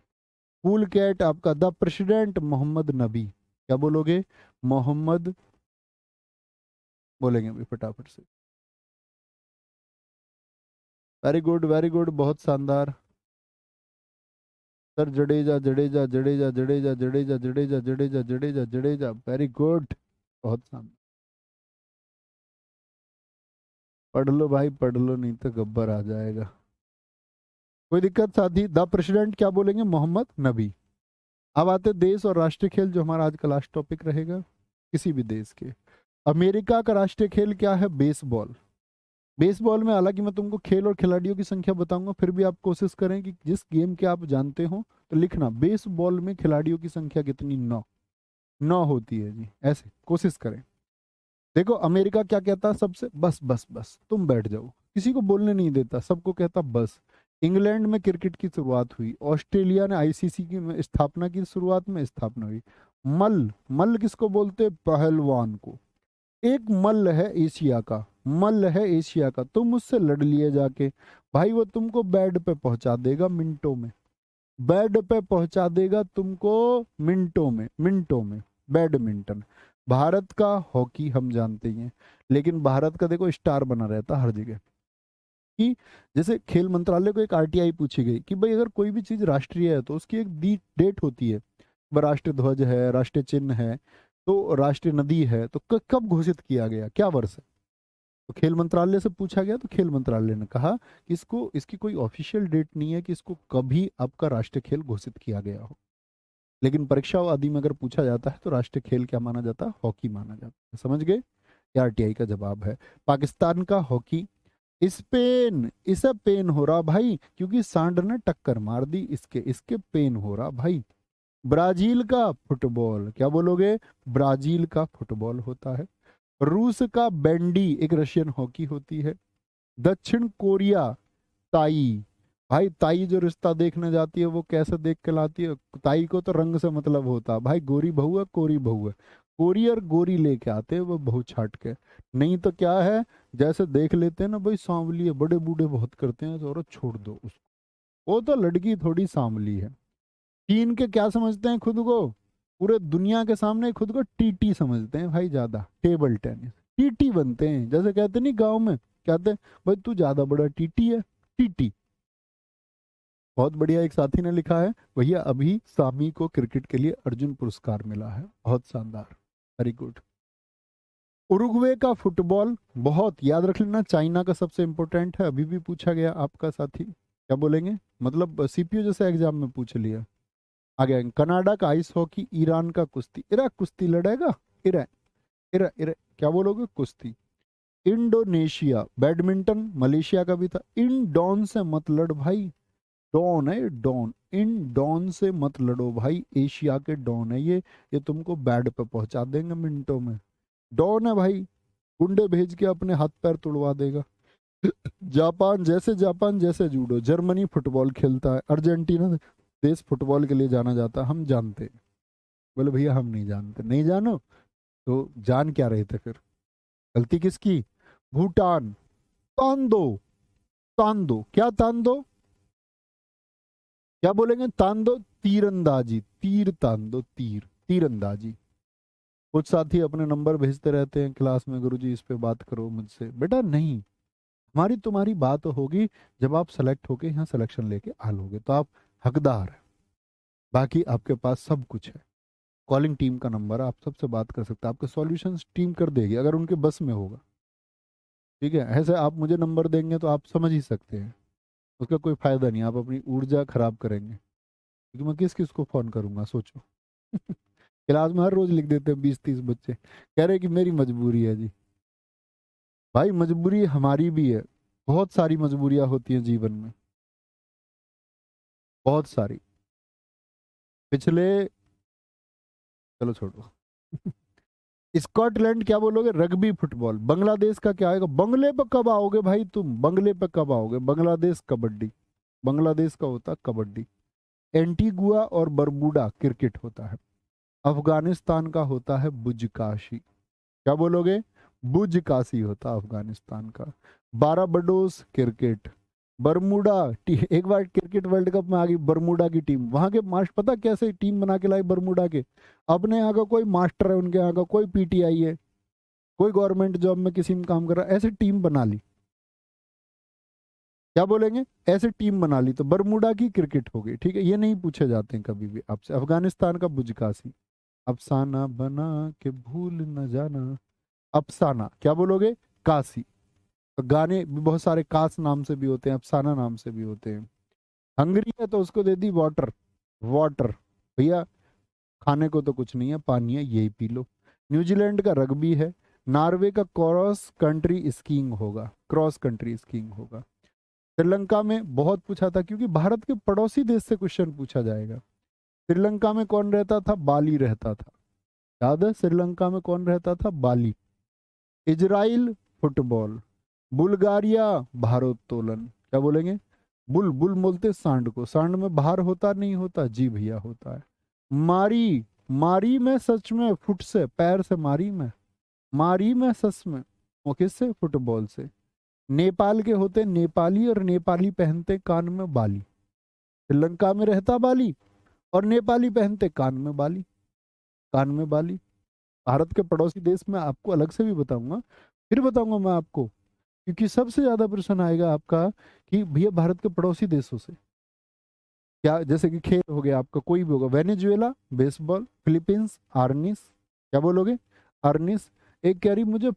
कूल कैट आपका द प्रेसिडेंट मोहम्मद नबी। क्या बोलोगे? मोहम्मद, बोलेंगे अभी फटाफट से। वेरी गुड वेरी गुड, बहुत शानदार sir. Jadeja Jadeja Jadeja Jadeja Jadeja Jadeja Jadeja Jadeja Jadeja, very good, बहुत शानदार। पढ़ लो भाई पढ़ लो, नहीं तो गब्बर आ जाएगा। कोई दिक्कत साथी? द प्रेसिडेंट क्या बोलेंगे? मोहम्मद नबी। अब आते देश और राष्ट्रीय खेल, जो हमारा आज का लास्ट टॉपिक रहेगा किसी भी देश के। अमेरिका का राष्ट्रीय खेल क्या है? बेसबॉल। बेसबॉल में हालांकि मैं तुमको खेल और खिलाड़ियों की संख्या बताऊंगा, फिर भी आप कोशिश करें कि जिस गेम के आप जानते हो तो लिखना, बेसबॉल में खिलाड़ियों की संख्या कितनी? 9। 9 होती है जी, ऐसे कोशिश करें। देखो अमेरिका क्या कहता है सबसे? बस बस बस, तुम बैठ जाओ, किसी को बोलने नहीं देता, सबको कहता बस। इंग्लैंड में क्रिकेट की शुरुआत हुई। ऑस्ट्रेलिया ने आईसीसी की स्थापना की, शुरुआत में स्थापना हुई। मल्ल, मल्ल किसको बोलते? पहलवान को। एक मल्ल है एशिया का, मल्ल है एशिया का, तुम उससे लड़ लिए जाके, भाई वो तुमको बेड पे पहुंचा देगा मिनटों में। बेड पे पहुंचा देगा तुमको मिनटों में, मिनटों में। बैडमिंटन। भारत का हॉकी हम जानते ही हैं, लेकिन भारत का देखो स्टार बना रहता हर जगह। कि जैसे खेल मंत्रालय को एक आरटीआई पूछी गई कि भाई अगर कोई भी चीज राष्ट्रीय है तो उसकी एक दी डेट होती है। राष्ट्रीय ध्वज है, राष्ट्रीय चिन्ह है, तो राष्ट्रीय नदी है, तो कब घोषित किया गया, क्या वर्ष है? तो खेल मंत्रालय से पूछा गया, तो खेल मंत्रालय ने कहा कि इसको, इसकी कोई ऑफिशियल डेट नहीं है कि इसको कभी आपका राष्ट्रीय खेल घोषित किया गया हो। लेकिन परीक्षा आदि में अगर पूछा जाता है तो राष्ट्रीय खेल क्या माना जाता है? हॉकी माना जाता है। समझ गए? आरटीआई का जवाब है। पाकिस्तान का हॉकी। स्पेन, इसे पेन हो रहा भाई क्योंकि सांड ने टक्कर मार दी इसके, इसके पेन हो रहा भाई। ब्राजील का फुटबॉल। क्या बोलोगे? ब्राजील का फुटबॉल होता है। रूस का बैंडी, एक रशियन हॉकी होती है। दक्षिण कोरिया ताई। भाई ताई जो रिश्ता देखने जाती है वो कैसे देख के लाती है? ताई को तो रंग से मतलब होता है भाई, गोरी बहू है, कोरी बहू है, कोरी और गोरी लेके आते हैं वो बहू छाट के। नहीं तो क्या है, जैसे देख लेते हैं ना भाई सांवली है, बड़े बूढ़े बहुत करते हैं, तो और छोड़ दो उसको, वो तो लड़की थोड़ी सांवली है। चीन के क्या समझते हैं खुद को? पूरे दुनिया के सामने खुद को टीटी समझते हैं भाई, ज्यादा टेबल टेनिस टीटी बनते हैं। जैसे कहते नहीं गांव में, कहते हैं भाई तू ज्यादा बड़ा टीटी है, टीटी। बहुत बढ़िया। एक साथी ने लिखा है, भैया अभी सामी को क्रिकेट के लिए अर्जुन पुरस्कार मिला है। बहुत शानदार, वेरी गुड। उरुग्वे का फुटबॉल बहुत याद रख लेना, चाइना का सबसे इंपॉर्टेंट है, अभी भी पूछा गया आपका साथी। क्या बोलेंगे, मतलब सीपीयू जैसे एग्जाम में पूछ लिया। आगे कनाडा का आइस हॉकी, ईरान का कुश्ती, इराक कुश्ती लड़ेगा, इरा इरा इरा क्या बोलोगे, कुश्ती। इंडोनेशिया बैडमिंटन, मलेशिया का भी था। इन डॉन से मत लड़ भाई, डॉन है डॉन, इन डॉन से मत लड़ो भाई, एशिया के डॉन है ये तुमको बैड पे पहुंचा देंगे मिनटों में। डॉन है भाई, गुंडे भेज के अपने हाथ पैर तोड़वा देगा। जापान जैसे जूडो, जर्मनी फुटबॉल खेलता है, अर्जेंटीना देश फुटबॉल के लिए जाना जाता है, हम जानते हैं। बोले भैया हम नहीं जानते, नहीं जानो तो जान क्या रहे थे फिर, गलती किसकी। भूटान, तांदो, तांदो क्या तांदो, क्या बोलेंगे तांदो, तीरंदाजी, तीर तांदो, तीर तीरंदाजी। कुछ साथी अपने नंबर भेजते रहते हैं क्लास में, गुरुजी इस पे बात करो मुझसे, बेटा नहीं, हमारी तुम्हारी बात होगी जब आप सेलेक्ट होके यहाँ सिलेक्शन लेके आ लोगे तो आप हकदार हैं। बाकी आपके पास सब कुछ है, कॉलिंग टीम का नंबर है, आप सबसे बात कर सकते हैं, आपके सॉल्यूशंस टीम कर देगी अगर उनके बस में होगा। ठीक है, ऐसे आप मुझे नंबर देंगे तो आप समझ ही सकते हैं, उसका कोई फायदा नहीं, आप अपनी ऊर्जा खराब करेंगे, क्योंकि मैं किस किस को फोन करूंगा सोचो। क्लास में हर रोज लिख देते हैं 20-30 बच्चे, कह रहे कि मेरी मजबूरी है जी। भाई मजबूरी हमारी भी है, बहुत सारी मजबूरियां होती हैं जीवन में, बहुत सारी। पिछले, चलो छोड़ो। स्कॉटलैंड क्या बोलोगे, रग्बी फुटबॉल। बांग्लादेश का क्या आएगा, बंगले पे कब आओगे भाई तुम, बंगले पे कब आओगे, बांग्लादेश कबड्डी, बांग्लादेश का होता कबड्डी। एंटीगुआ और बरबूडा क्रिकेट होता है। अफगानिस्तान का होता है बुजकाशी, क्या बोलोगे, बुजकाशी होता अफगानिस्तान का। बाराबडोस क्रिकेट, बरमूडा एक बार क्रिकेट वर्ल्ड कप में आ गई बरमूडा की टीम, वहां के मास्टर पता कैसे टीम बना के लाई बरमूडा के, अपने यहाँ का कोई मास्टर है, उनके यहाँ का कोई पीटीआई है, कोई गवर्नमेंट जॉब में किसी में काम कर रहा है, ऐसे टीम बना ली। क्या बोलेंगे, ऐसे टीम बना ली तो बरमूडा की क्रिकेट हो गई। ठीक है, ये नहीं पूछे जाते हैं कभी भी आपसे। अफगानिस्तान का बुजकाशी, अफसाना बना के भूल न जाना, अफसाना क्या बोलोगे, काशी। गाने भी बहुत सारे कास नाम से भी होते हैं, अफसाना नाम से भी होते हैं। हंगरी है तो उसको दे दी वाटर, वाटर भैया, खाने को तो कुछ नहीं है, पानी है, यही पी लो। न्यूजीलैंड का रग्बी है। नॉर्वे का क्रॉस कंट्री स्कीइंग होगा, क्रॉस कंट्री स्कीइंग होगा। श्रीलंका में बहुत पूछा था, क्योंकि भारत के पड़ोसी देश से क्वेश्चन पूछा जाएगा। श्रीलंका में कौन रहता था, बाली रहता था, याद है श्रीलंका में कौन रहता था, बाली। इजराइल फुटबॉल, बुल्गारिया भारोत्तोलन, क्या बोलेंगे, बुल बुल बोलते सांड को, सांड में भार होता नहीं होता, जी भैया होता है। मारी, मारी में सच में, फुट से पैर से मारी में, मारी में सच में, वो किससे, फुटबॉल से। नेपाल के होते नेपाली, और नेपाली पहनते कान में बाली। श्रीलंका में रहता बाली और नेपाली पहनते कान में बाली, कान में बाली। भारत के पड़ोसी देश में आपको अलग से भी बताऊंगा, फिर बताऊंगा मैं आपको, क्योंकि सबसे ज्यादा प्रश्न आएगा आपका कि भैया भारत के पड़ोसी देशों से क्या, जैसे कि खेल हो गया आपका, कोई भी होगा, वेनेजुएला बेसबॉल, फिलीपींस आर्निस, क्या बोलोगे, आर्निस। एक कह रही मुझे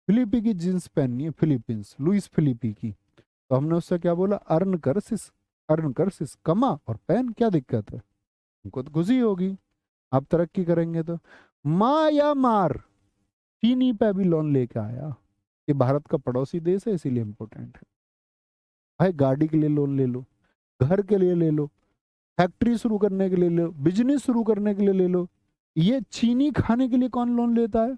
फिलीपी की जींस पहननी है, फिलीपींस, लुइस फिलीपी की, तो हमने उससे क्या बोला, अर्न कर सिस, अर्न कर सिस, कमा और पहन, क्या दिक्कत है, उनको तो खुशी होगी, आप तरक्की करेंगे तो। माँ या मार, चीनी पे भी लोन लेके आया, ये भारत का पड़ोसी देश है इसीलिए इंपॉर्टेंट है। भाई गाड़ी के लिए लोन ले लो, घर के लिए ले लो, फैक्ट्री शुरू करने के लिए ले लो, बिजनेस शुरू करने के लिए ले लो। ये चीनी खाने के लिए कौन लोन लेता है,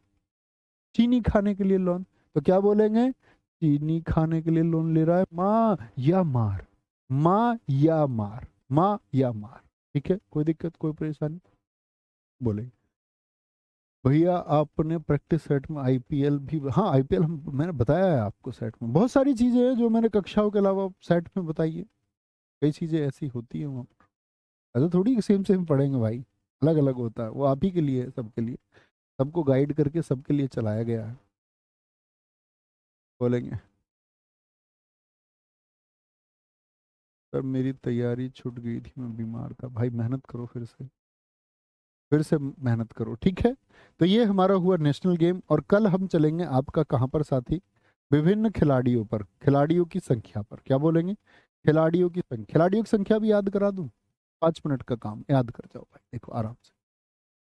चीनी खाने के लिए लोन, तो क्या बोलेंगे, चीनी खाने के लिए लोन ले रहा है, माँ या मार, माँ या मार, माँ या मार। ठीक है, कोई दिक्कत कोई परेशानी, बोलेंगे। भैया आपने प्रैक्टिस सेट में आईपीएल भी, हाँ आईपीएल मैंने बताया है आपको, सेट में बहुत सारी चीजें हैं जो मैंने कक्षाओं के अलावा सेट में बताई है, कई चीजें ऐसी होती हैं वहाँ पर। ऐसा थोड़ी सेम सेम पढ़ेंगे भाई, अलग अलग होता है, वो आप ही के लिए है, सबके लिए, सबको गाइड करके सबके लिए चलाया गया है, बोलेंगे। सर मेरी तैयारी छूट गई थी, मैं बीमार था। भाई मेहनत करो, फिर से मेहनत करो, ठीक है। तो ये हमारा हुआ नेशनल गेम, और कल हम चलेंगे आपका कहाँ पर साथी, विभिन्न खिलाड़ियों पर, खिलाड़ियों की संख्या पर। क्या बोलेंगे? खिलाड़ियों की संख्या। खिलाड़ियों की संख्या भी याद करा दूं? 5 मिनट का काम, याद कर जाओ भाई, देखो आराम से।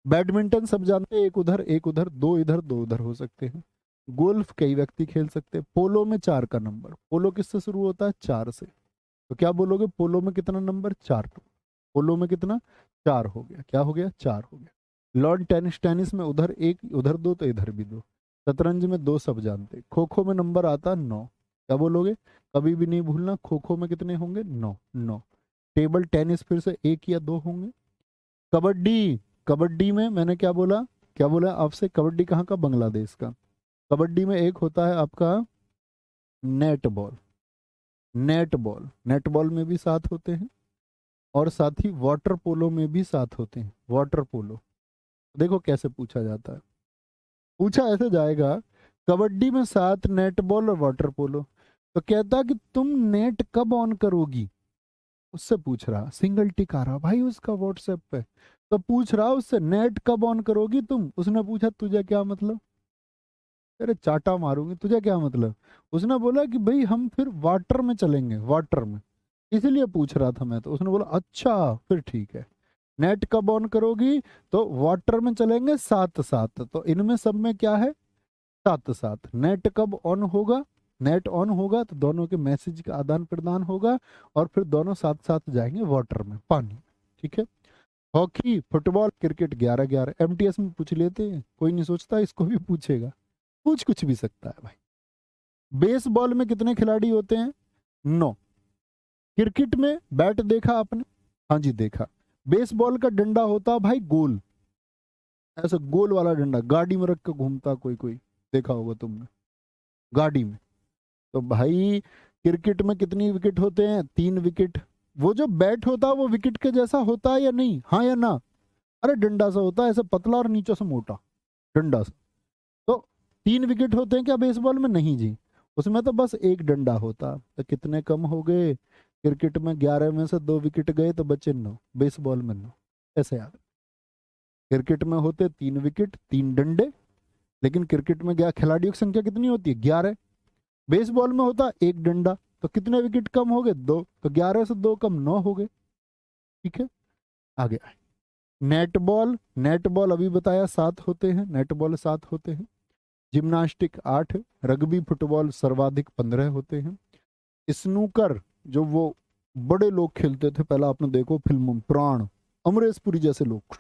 बैडमिंटन सब जानते हैं, एक उधर, दो इधर, दो उधर हो सकते हैं। गोल्फ कई व्यक्ति खेल सकते हैं। पोलो में 4 का नंबर, पोलो किससे शुरू होता है? 4 से। तो क्या बोलोगे? पोलो में कितना नंबर? 4। पोलो में कितना? 4 हो गया। क्या हो गया? 4 हो गया। लॉन टेनिस, टेनिस में उधर एक, उधर दो, तो इधर भी दो। शतरंज में 2 सब जानते। खो खो में नंबर आता 9। क्या बोलोगे? कभी भी नहीं भूलना, खो खो में कितने होंगे? 9, 9। टेबल टेनिस फिर से 1 या 2 होंगे। कबड्डी, कबड्डी में मैंने क्या बोला? क्या बोला आपसे? कबड्डी कहाँ का? बांग्लादेश का। कबड्डी में एक होता है आपका net ball. Net ball, net ball में भी 7 होते हैं, और साथ ही वाटर पोलो में भी 7 होते हैं। वाटर पोलो देखो कैसे पूछा जाता है। पूछा ऐसे जाएगा, कबड्डी में 7, नेट बॉल और वाटर पोलो। तो कहता कि तुम नेट कब ऑन करोगी, उससे पूछ रहा। सिंगल टिक आ रहा भाई उसका व्हाट्सएप पे, तो पूछ रहा उससे नेट कब ऑन करोगी तुम। उसने पूछा तुझे क्या मतलब? अरे चाटा मारूंगी, तुझे क्या मतलब? उसने बोला कि भाई हम फिर वाटर में चलेंगे, वाटर में, इसलिए पूछ रहा था मैं। तो उसने बोला अच्छा फिर ठीक है, नेट कब ऑन करोगी? तो वाटर में चलेंगे 7-7। तो इनमें सब में क्या है? 7-7। नेट कब ऑन होगा? नेट ऑन होगा तो दोनों के मैसेज का आदान प्रदान होगा, और फिर दोनों साथ साथ जाएंगे वाटर में, पानी। ठीक है। Hockey, football, cricket 11-11। एमटीएस में पूछ लेते हैं, कोई नहीं सोचता इसको भी पूछेगा। पूछ कुछ भी सकता है भाई। बेसबॉल में कितने खिलाड़ी होते हैं? 9। क्रिकेट में बैट देखा आपने? हाँ जी देखा। बेसबॉल का डंडा होता भाई गोल, ऐसा गोल वाला डंडा, गाड़ी में रख के घूमता कोई कोई, देखा होगा तुमने, गाड़ी में। तो भाई क्रिकेट में कितनी विकेट होते हैं? 3 विकेट। वो जो बैट होता है वो विकेट के जैसा होता है या नहीं? हाँ या ना? अरे डंडा सा होता है, ऐसे पतला और नीचे से मोटा, डंडा सा। तो 3 विकेट होते हैं क्या बेसबॉल में? नहीं जी, उसमें तो बस एक डंडा होता। तो कितने कम हो गए? क्रिकेट में 11 में से 2 विकेट गए तो बचे 9, बेसबॉल में 9। ऐसे याद। क्रिकेट में होते 3 विकेट, 3 डंडे, लेकिन क्रिकेट में क्या खिलाड़ियों की संख्या कितनी होती है? 11। बेसबॉल में होता एक डंडा, तो कितने विकेट कम हो गए? 2। तो 11 से 2 कम 9 हो गए। ठीक है, आगे आए। नेट बॉल, नेट बॉल अभी बताया 7 होते हैं, नेट बॉल 7 होते हैं। जिम्नास्टिक 8। रग्बी फुटबॉल सर्वाधिक 15 होते हैं। स्नूकर जो वो बड़े लोग खेलते थे पहला, आपने देखो फिल्म में, प्राण, अमरीश पुरी जैसे लोग।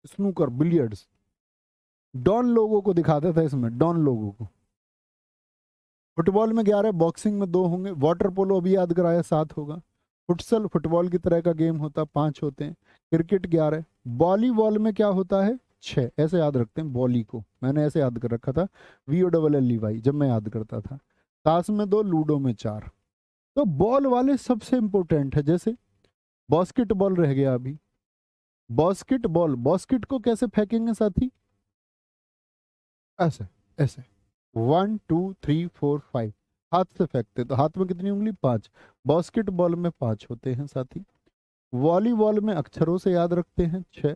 स्नूकर, बिलियर्ड्स, डॉन लोगों को दिखाते थे इसमें, डॉन लोगों को। फुटबॉल में 11, बॉक्सिंग में 2 होंगे। वाटर पोलो अभी याद कराया 7 होगा। फुटसल फुटबॉल की तरह का गेम होता, 5 होते हैं। क्रिकेट 11। वॉलीबॉल में क्या होता है? 6। ऐसे याद रखते हैं बॉली को, मैंने ऐसे याद कर रखा था, VOLLEY जब मैं याद करता था। ताश में 2, लूडो में 4। तो बॉल वाले सबसे इंपॉर्टेंट है। जैसे बास्केटबॉल रह गया अभी, बास्केटबॉल, बास्केट को कैसे फेंकेंगे साथी? ऐसे, ऐसे 1 2 3 4 5, हाथ से फेंकते। तो हाथ में कितनी उंगली? 5। बास्केटबॉल में 5 होते हैं साथी। वॉलीबॉल में अक्षरों से याद रखते हैं 6।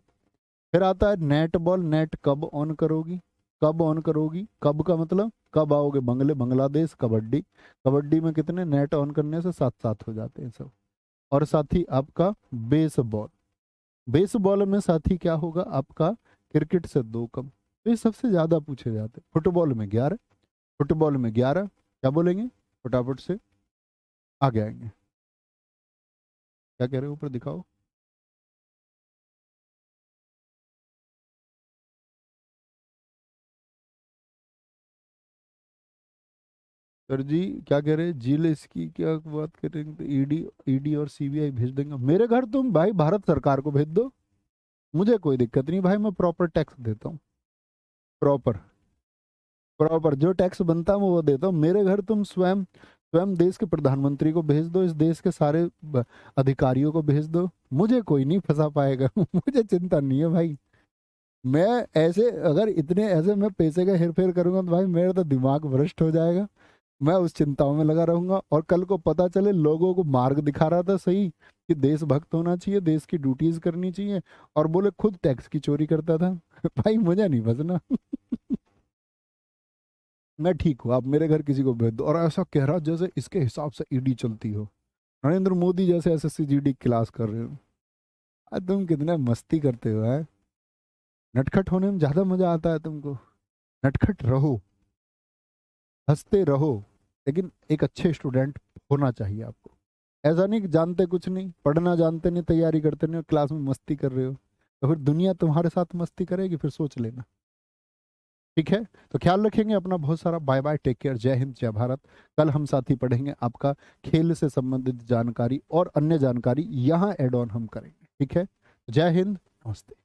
फिर आता है नेट बॉल। नेट कब ऑन करोगी? कब ऑन करोगी? कब का मतलब कब आओगे? बांग्लादेश। कबड्डी, कबड्डी में कितने? नेट ऑन करने से 7-7 हो जाते हैं सब। और साथी आपका बेसबॉल, बेसबॉल में साथी क्या होगा आपका? क्रिकेट से 2 कम। तो ये सबसे ज्यादा पूछे जाते हैं। फुटबॉल में 11, फुटबॉल में 11। क्या बोलेंगे? फटाफट से आगे आएंगे। क्या कह रहे हो? ऊपर दिखाओ। सर जी क्या कह रहे हैं? झील इसकी क्या बात करेंगे? तो ईडी, ईडी और सीबीआई भेज देंगे मेरे घर। तुम भाई भारत सरकार को भेज दो, मुझे कोई दिक्कत नहीं भाई, मैं प्रॉपर टैक्स देता हूँ। प्रॉपर, प्रॉपर जो टैक्स बनता है मैं वो देता हूँ। मेरे घर तुम स्वयं, स्वयं देश के प्रधानमंत्री को भेज दो, इस देश के सारे अधिकारियों को भेज दो, मुझे कोई नहीं फंसा पाएगा। मुझे चिंता नहीं है भाई। मैं ऐसे, अगर इतने ऐसे मैं पैसे का हेरफेर करूंगा तो भाई मेरा तो दिमाग भ्रष्ट हो जाएगा। मैं उस चिंताओं में लगा रहूंगा, और कल को पता चले लोगों को मार्ग दिखा रहा था सही कि देशभक्त होना चाहिए, देश की ड्यूटीज करनी चाहिए, और बोले खुद टैक्स की चोरी करता था। भाई मुझे नहीं फंसना। मैं ठीक हूँ, आप मेरे घर किसी को भेज दो। और ऐसा कह रहा जैसे इसके हिसाब से ईडी चलती हो, नरेंद्र मोदी जैसे एसएससी जीडी क्लास कर रहे हो। तुम कितने मस्ती करते हो है। नटखट होने में ज्यादा मजा आता है तुमको। नटखट रहो, हंसते रहो, लेकिन एक अच्छे स्टूडेंट होना चाहिए आपको। ऐसा नहीं कि जानते कुछ नहीं, पढ़ना जानते नहीं, तैयारी करते नहीं, क्लास में मस्ती कर रहे हो, तो फिर दुनिया तुम्हारे साथ मस्ती करेगी, फिर सोच लेना। ठीक है, तो ख्याल रखेंगे अपना बहुत सारा। बाय बाय, टेक केयर, जय हिंद, जय भारत। कल हम साथ ही पढ़ेंगे आपका खेल से संबंधित जानकारी और अन्य जानकारी यहाँ एड ऑन हम करेंगे। ठीक है, जय हिंद, नमस्ते।